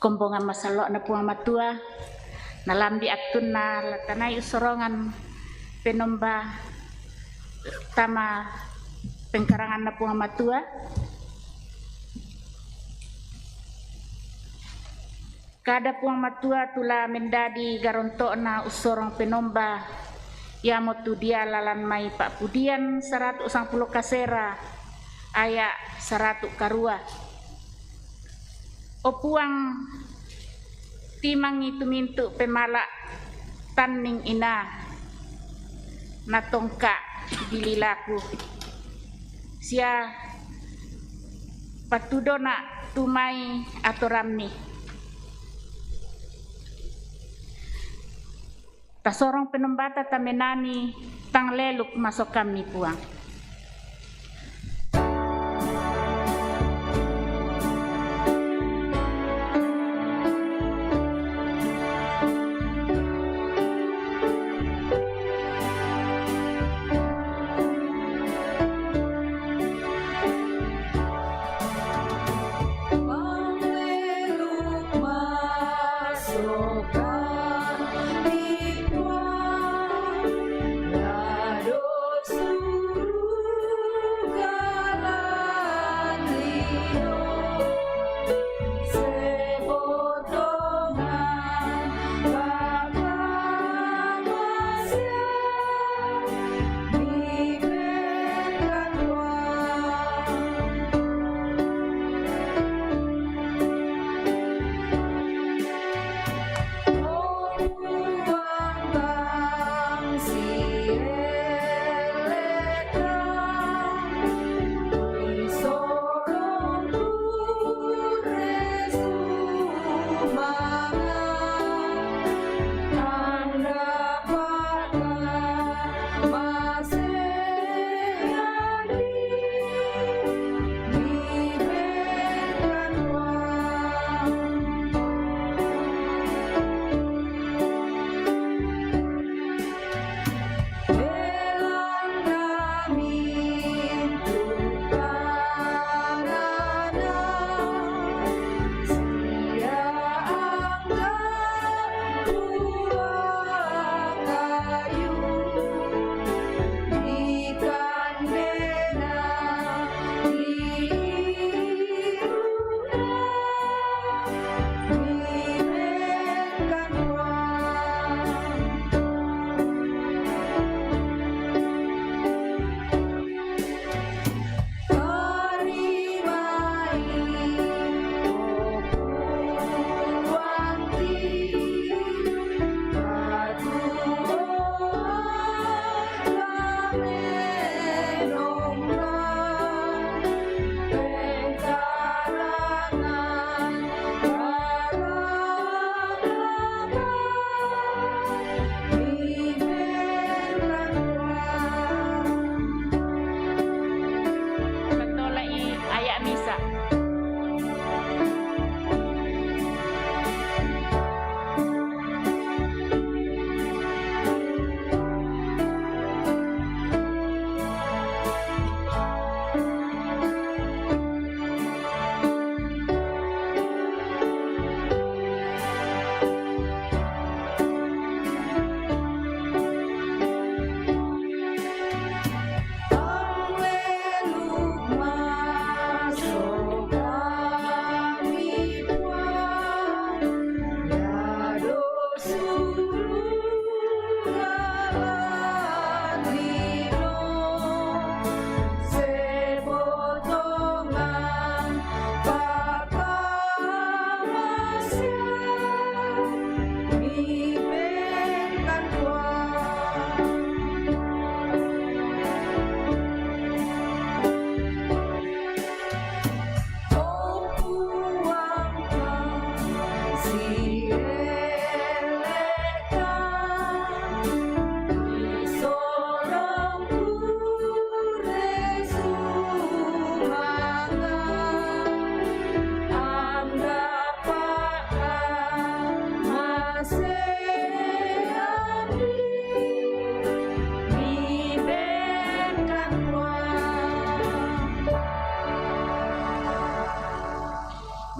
S4: Kombongan masalo na puang matua nalambi atun na latanay usorongan penomba tama pengkarangan na puang matua. Kada puang matua tula mendadi garonto na usorong penomba ya motu dia lalan mai Pak Pudian 110 kasera aya 100 karua. O puang timang itu mintu pemala taning ina na tongka dililaku sia patudo na tumai atau ramni tasorong penembata tamenani tang leluk masuk kami puang.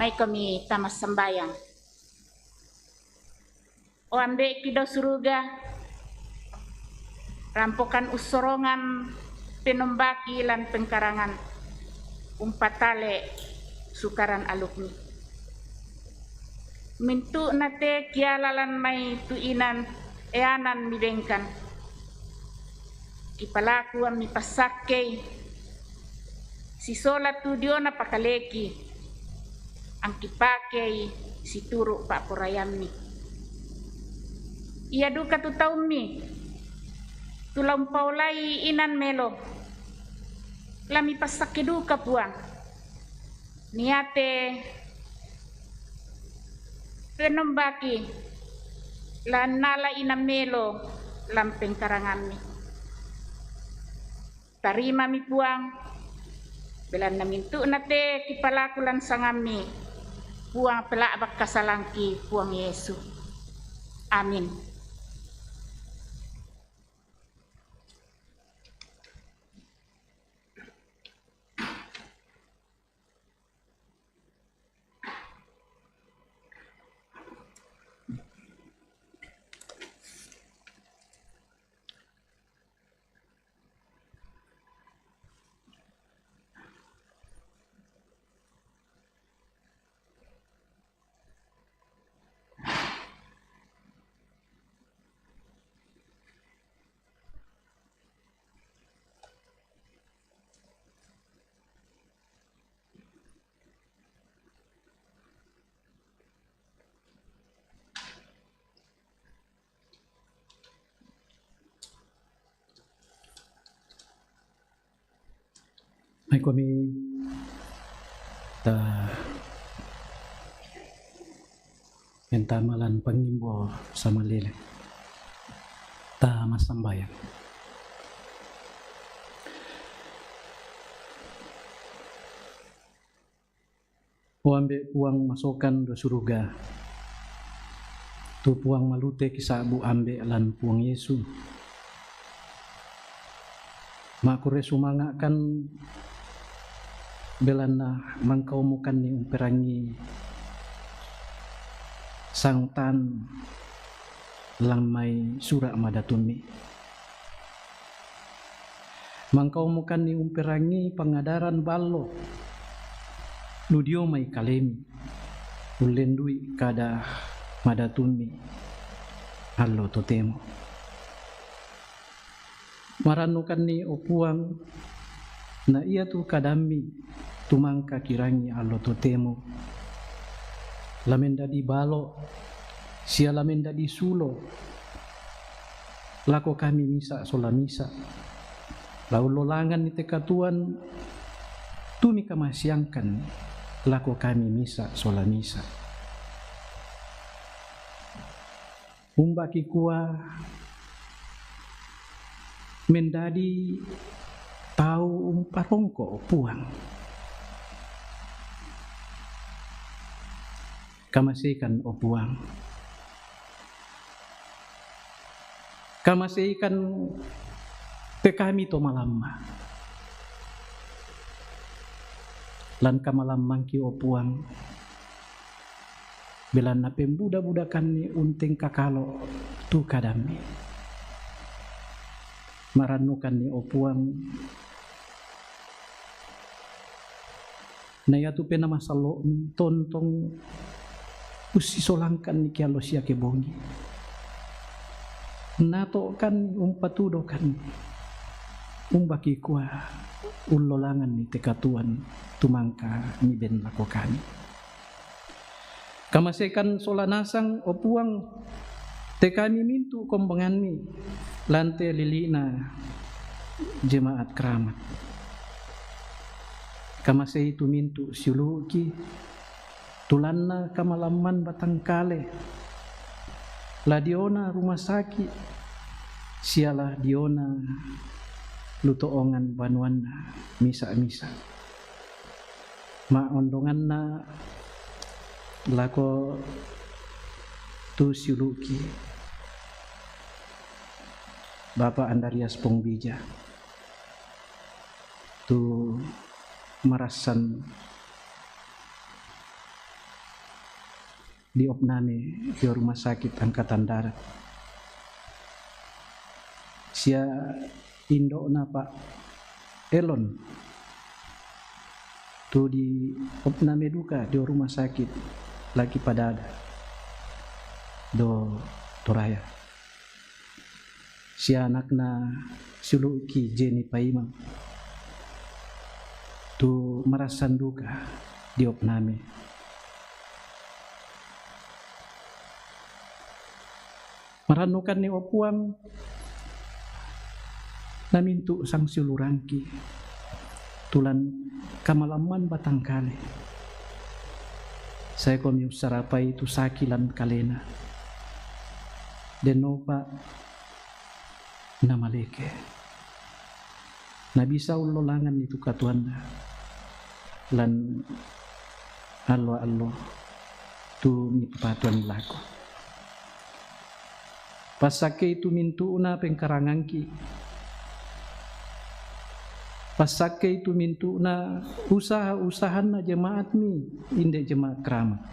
S4: May kami tamas sembayang. O ambe kidaw suruga, rampokan usorongan penombaki lan pengkarangan umpatale sukaran alukni. Mintu nate kialalan may tuinan eanan mibengkan. Kipalakuan mi pasakay si sola tudio na pakaleki ang kipakay si turo pa porayami. Iya duka tu taumi tulang paulai inan melo lami pasake duka puang niate penombaki lan nala ina melo lampeng karangami. Tarima mi puang belan namintu nate kipalakulan sangami puang pelak kasalangki puang Yesu. Amin.
S2: May kami ta entamalan pangimbo sa malili ta masambayan. Uambe puang masukan do suruga tu puang malute kisabu ambe lan puang Yesu makure sumanga kan belana mangkaumukan ni umperangi sangtan lamai sura madatumi mangkaumukan ni umperangi pangadaran ballo ludio mai kalemi ulendui kada madatumi allo totemo maranukan ni opuang na iya tu kadami tumangka kirangi allo totemo lamenda di balo sia lamenda di sulo lako kami misa sola misa lau lolangan ni tekatuan tumi kamasiangkan lako kami misa sola misa umbaki kuah mendadi tahu umparongko puang kamasikan opuang kamasikan tekami to malamma lan kamalamang ki opuang belan na pembuda-budakan ni unting kakalo tu kadami maranukan ni opuang na yatu pena masalo tontong usisolangkan ni kialo siya kebongi nato kan umpatudo kan umbaki kuah ulolangan ni tekatuan tumangka ni ben lakokan kamasekan solanasang opuang tekani mintu kombangan ni lante lilina jemaat keramat kamasei tu mintu siuluki tulanna kamalaman batangkale la diona rumah sakit sialah diona lutoongan banuanna misa-misa ma ondonganna lako tu siuluki Bapak Andarias Pongbija tu marasan di opname di rumah sakit angkatan darat sia indo na pak elon tu di opname duka di rumah sakit lagi pada ada do toraya si anakna suluki Jenny Paimang tu merasan duka di opname. Maranukan ni opuang namintu sang silurangki tulan kamalaman batang kale. Saya komi sarapai itu sakilan kalena. Denopa namaleke. Nabisa ulolangan itu katuan lan allo tu mi patuan laku. Pasake itu mintu una pengkarangangki. Pasake itu mintu na usaha-usahan na jemaat mi inde jemaat keramat.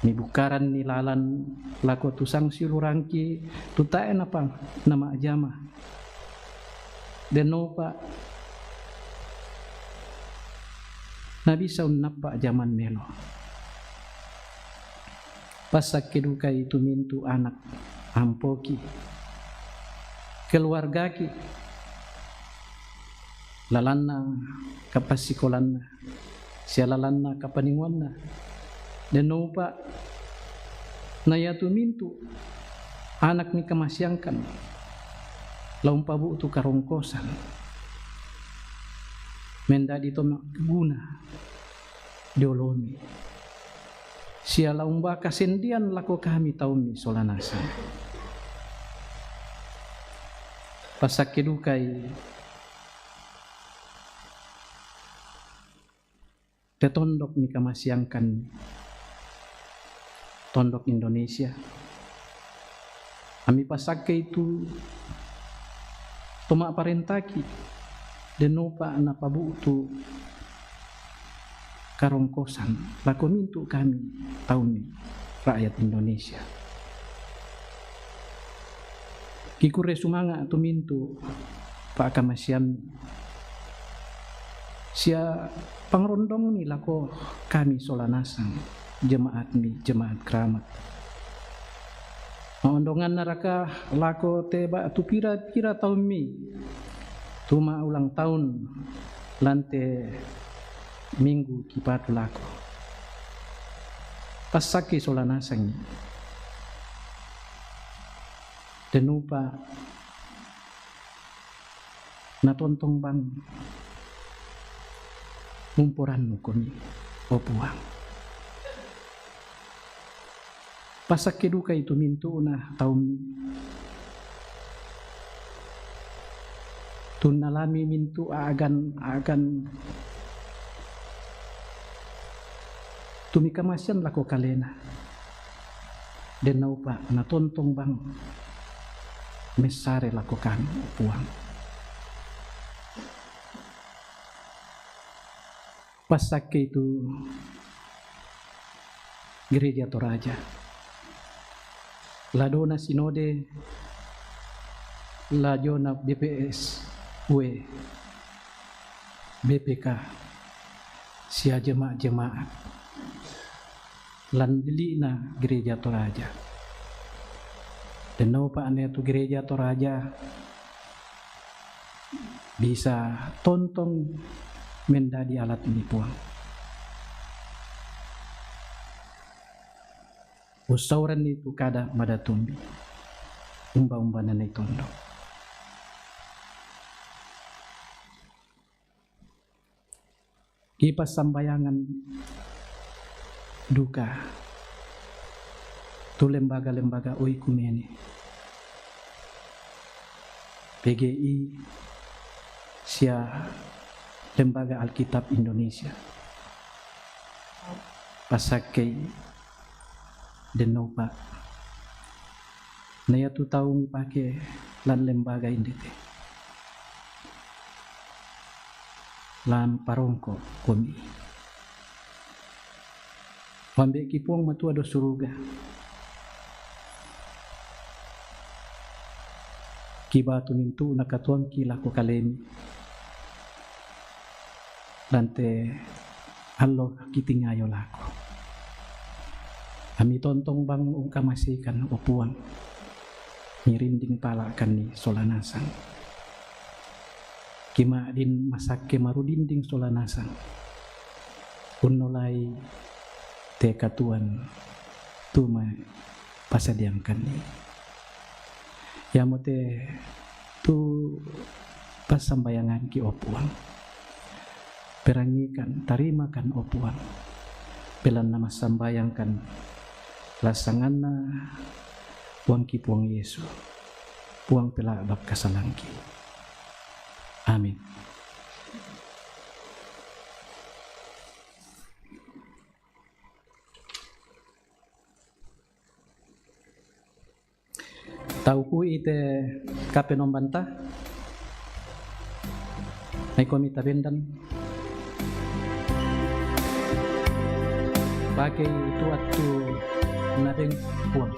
S2: Ni bukaran ni lalan lako tusang silurangki tutaen apa nama jama. Denopa nabi saun napa zaman melo. Pasake duka itu mintu anak ampoki keluargaki lalanna kapasikolanna sialalanna kapaninguanna denopa nayatu mintu anak ni kamasyangkan laumpabu tu karongkosan mendadi to guna diolomi siala umba kasendian lako kami taumi solanasan pasak kedukai tetondok ni kamasyangkan tondok Indonesia ami pasak itu toma parentaki denopa napabu tu karongkosan lako mintu kami taumi rakyat Indonesia kikure sumanga tu mintu Pak Kamasiam sia pangrondong ni lako kami solanasang jemaat mi jemaat keramat maondongan naraka lako teba tu pira tahun mi tuma ulang tahun lante minggu kipatu lako pasaki solanasang denupa natontong bang umpuran kami opuang pasak keduka itu mintu na taumi tunalami mintu agan tumikamasyan lako kalena den naupa natontong bang mesare lako kami opuang pasak itu gereja Toraja ladona sinode lajona BPS UE BPK sia jemaat lan dilina gereja Toraja dan naupa ane tu gereja Toraja bisa tontong mendadi alat ini puang usauran itu kada madatumbi umba-umbanan na itondo kipas sambayangan duka tu lembaga-lembaga oikumene PGI sia lembaga Alkitab Indonesia pasakai denopa naya tu tahu pakai lan lembaga indite lan parongko komi wambe kipuang matua do suruga kibatu nintu nakatuang kila ko kalemi dante allo kitingayo lako ami tontong bang ungkamasikan upuang mirinding pala kan ni solanasan kima din masake marudinding solanasan unolai te katuan tuma pasadiangkan ni ya mote tu pasambayangan ki opuang perangikan tarimakan opuang pelan nama sambayangkan lasanganna puang ki puang Yesu puang pela bab kasalangki amin. Tahu ku ite kape nombanta ay komita bendan pakai itu atu nabeng puang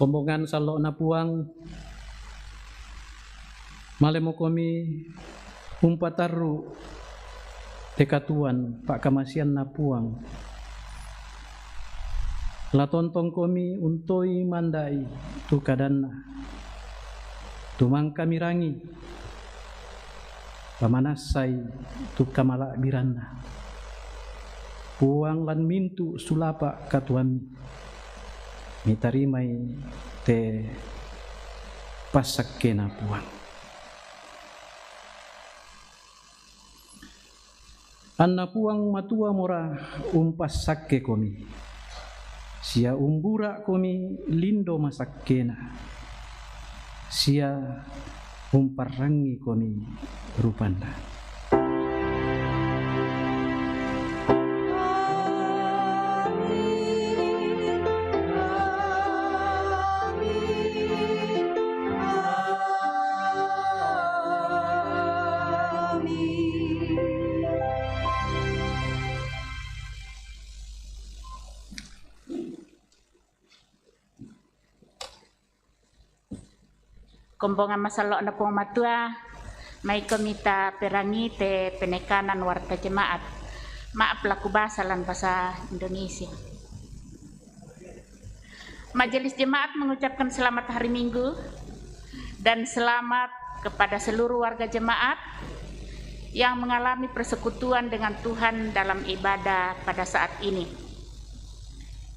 S2: kombongan salo na puang malemo komi umpataru tekatuan pak kamasian na puang la tontong komi untoi mandai tu kadanna tumang kamirangi pamanasai tu kamala biranna puang lan mintu sulapa katuan mitarimai te pasakkena puang anna puang matua mora umpas sakke komi sia umbura komi lindo masakkena sia umparrangi komi rupanda
S4: Kombongan masalok na pong matua, may komita perangi te penekanan warta jemaat. Maaf laku bahasa lan bahasa Indonesia. Majelis Jemaat mengucapkan selamat hari Minggu dan selamat kepada seluruh warga jemaat yang mengalami persekutuan dengan Tuhan dalam ibadah pada saat ini.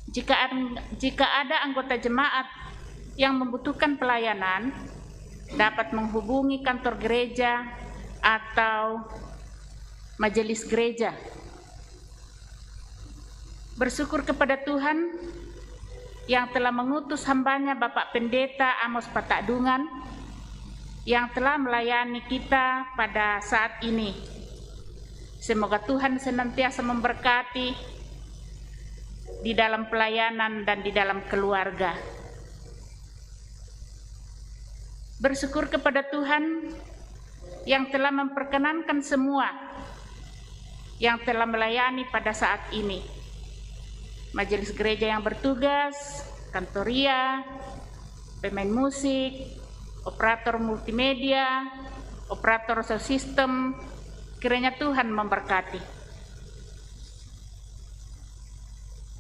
S4: Jika ada anggota jemaat yang membutuhkan pelayanan, dapat menghubungi kantor gereja atau majelis gereja. Bersyukur kepada Tuhan yang telah mengutus hambanya Bapak Pendeta Amos Patadungan yang telah melayani kita pada saat ini. Semoga Tuhan senantiasa memberkati di dalam pelayanan dan di dalam keluarga. Bersyukur kepada Tuhan yang telah memperkenankan semua yang telah melayani pada saat ini. Majelis gereja yang bertugas, kantoria, pemain musik, operator multimedia, operator sound system, kiranya Tuhan memberkati.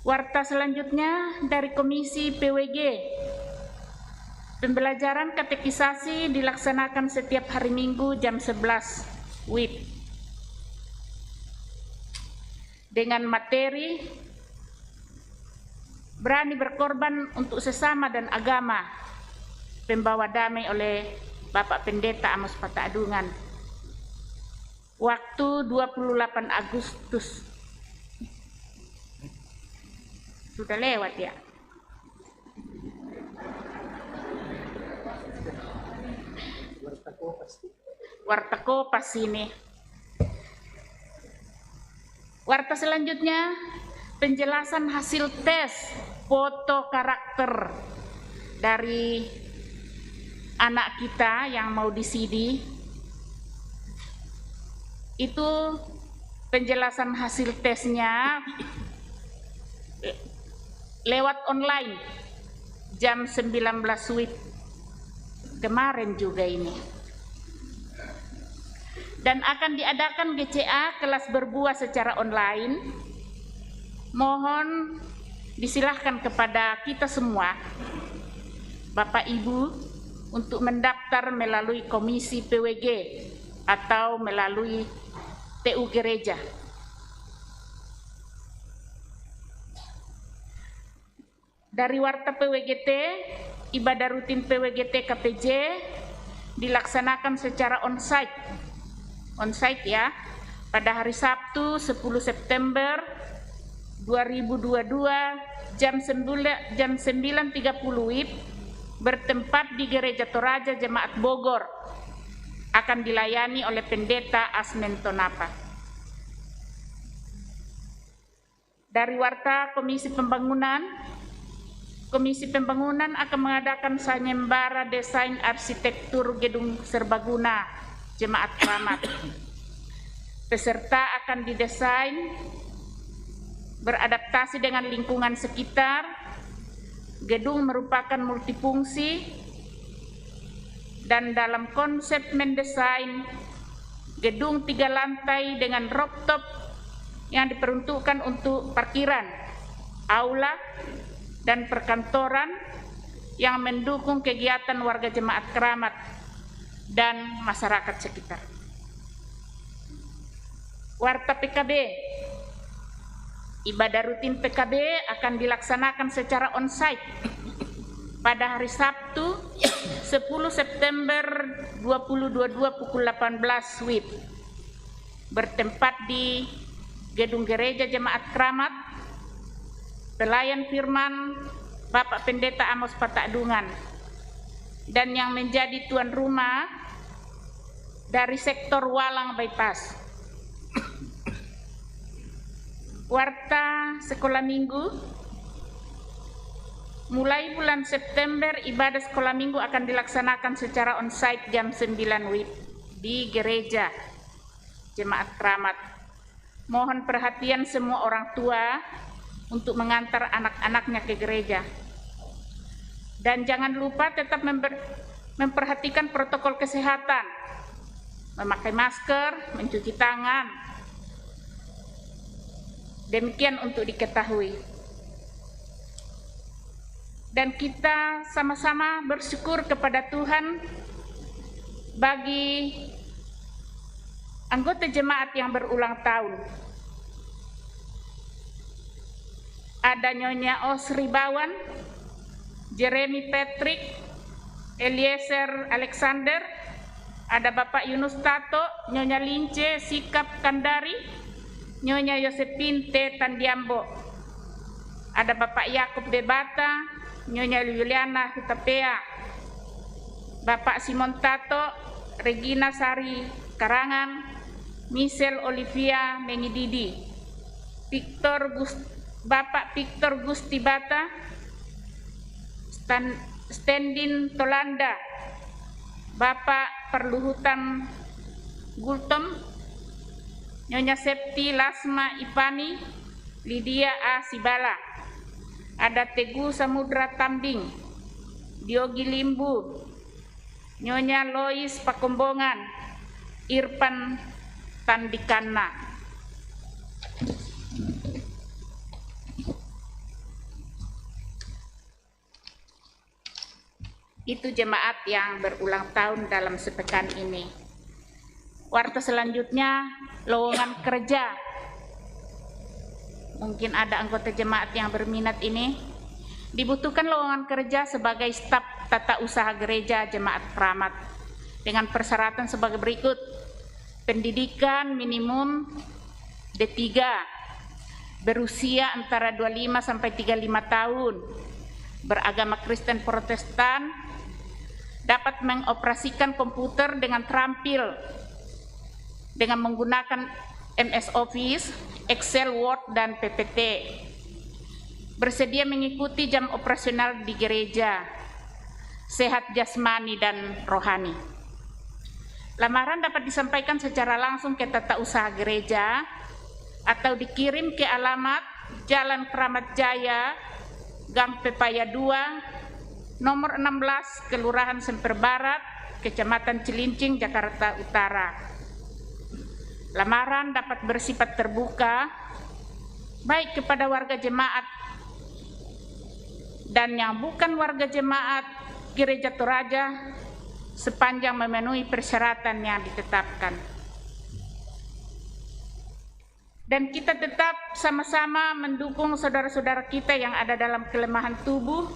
S4: Warta selanjutnya dari Komisi PWG. Pembelajaran katekisasi dilaksanakan setiap hari Minggu jam 11 WIB dengan materi berani berkorban untuk sesama dan agama, pembawa damai oleh Bapak Pendeta Amos Patadungan. Waktu 28 Agustus. Sudah lewat ya. Warta Kopas ini. Warta selanjutnya penjelasan hasil tes foto karakter dari anak kita yang mau di-CD. Itu penjelasan hasil tesnya lewat online jam 19 WIB kemarin juga ini. Dan akan diadakan GCA kelas berbuah secara online. Mohon disilahkan kepada kita semua, Bapak Ibu, untuk mendaftar melalui Komisi PWG atau melalui TU Gereja. Dari Warta PWGT, ibadah rutin PWGT KPJ dilaksanakan secara onsite ya, pada hari Sabtu 10 September 2022 jam 9.30 WIB bertempat di Gereja Toraja Jemaat Bogor, akan dilayani oleh Pendeta Asmen Tonapa. Dari Warta Komisi Pembangunan akan mengadakan sayembara desain arsitektur gedung serbaguna Jemaat Keramat. Peserta akan didesain beradaptasi dengan lingkungan sekitar. Gedung merupakan multifungsi dan dalam konsep mendesain gedung 3 lantai dengan rooftop yang diperuntukkan untuk parkiran, aula, dan perkantoran yang mendukung kegiatan warga Jemaat Keramat dan masyarakat sekitar. Warta PKB. Ibadah rutin PKB akan dilaksanakan secara onsite pada hari Sabtu 10 September 2022 pukul 18 WIB bertempat di Gedung Gereja Jemaat Keramat. Pelayan firman Bapak Pendeta Amos Patadungan, dan yang menjadi tuan rumah dari sektor Walang Bypass. Warta sekolah minggu. Mulai bulan September, ibadah sekolah minggu akan dilaksanakan secara onsite jam 9 WIB di Gereja Jemaat Keramat. Mohon perhatian semua orang tua untuk mengantar anak-anaknya ke gereja. Dan jangan lupa tetap memperhatikan protokol kesehatan, memakai masker, mencuci tangan. Demikian untuk diketahui. Dan kita sama-sama bersyukur kepada Tuhan bagi anggota jemaat yang berulang tahun. Ada Nyonya Osri Bawan, Jeremy Patrick, Eliezer Alexander, ada Bapak Yunus Tato, Nyonya Lince Sikap Kandari, Nyonya Yosepin T. Tandiambo, ada Bapak Yakub Debata, Nyonya Yuliana Hutapea, Bapak Simon Tato, Regina Sari Karangan, Michelle Olivia Mengididi, Bapak Victor Gusti Bata, Standin Tolanda, Bapak Perluhutan Gultom, Nyonya Septi Lasma Ipani, Lydia A. Sibala, ada Teguh Samudra Tambing, Diogi Limbu, Nyonya Lois Pakombongan, Irfan Tandikana. Itu jemaat yang berulang tahun dalam sepekan ini. Warta selanjutnya, lowongan kerja. Mungkin ada anggota jemaat yang berminat ini. Dibutuhkan lowongan kerja sebagai staf tata usaha gereja jemaat Keramat dengan persyaratan sebagai berikut: pendidikan minimum D3, berusia antara 25 sampai 35 tahun, beragama Kristen Protestan, dapat mengoperasikan komputer dengan terampil dengan menggunakan MS Office, Excel, Word, dan PPT. Bersedia mengikuti jam operasional di gereja, sehat jasmani dan rohani. Lamaran dapat disampaikan secara langsung ke tata usaha gereja atau dikirim ke alamat Jalan Keramat Jaya, Gang Pepaya 2, nomor 16, Kelurahan Semper Barat, Kecamatan Cilincing, Jakarta Utara. Lamaran dapat bersifat terbuka, baik kepada warga jemaat dan yang bukan warga jemaat Gereja Toraja, sepanjang memenuhi persyaratan yang ditetapkan. Dan kita tetap sama-sama mendukung saudara-saudara kita yang ada dalam kelemahan tubuh.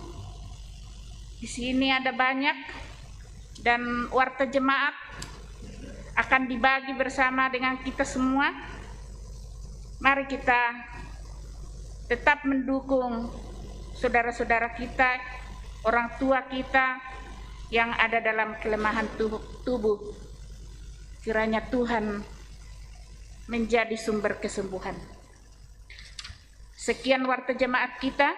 S4: Di sini ada banyak, dan warta jemaat akan dibagi bersama dengan kita semua. Mari kita tetap mendukung saudara-saudara kita, orang tua kita yang ada dalam kelemahan tubuh. Kiranya Tuhan menjadi sumber kesembuhan. Sekian warta jemaat kita.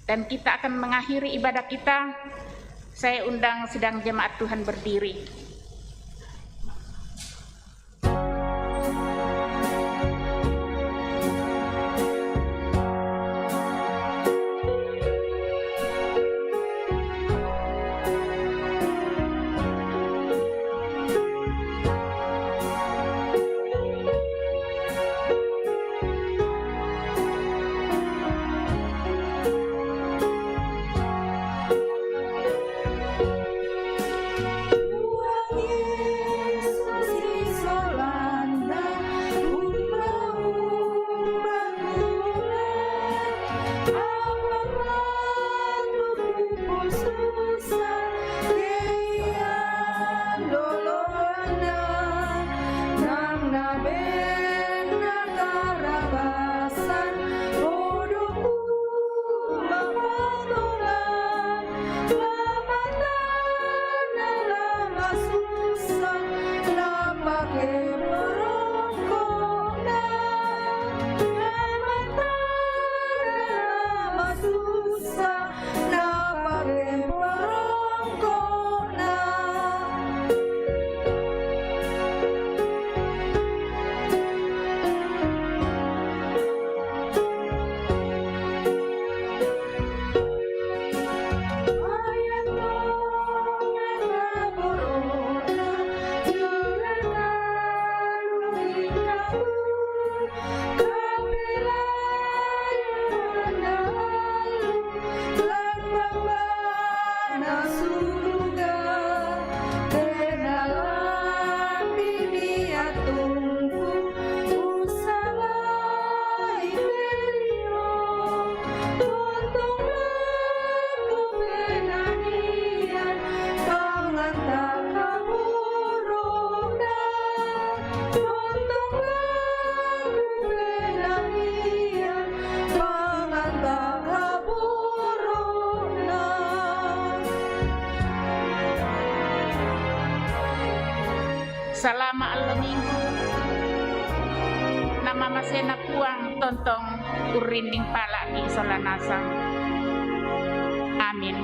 S4: Dan kita akan mengakhiri ibadah kita. Saya undang sidang jemaat Tuhan berdiri. selama alam minggu nama masena puang tontong urinding pala di solanasang. Amin.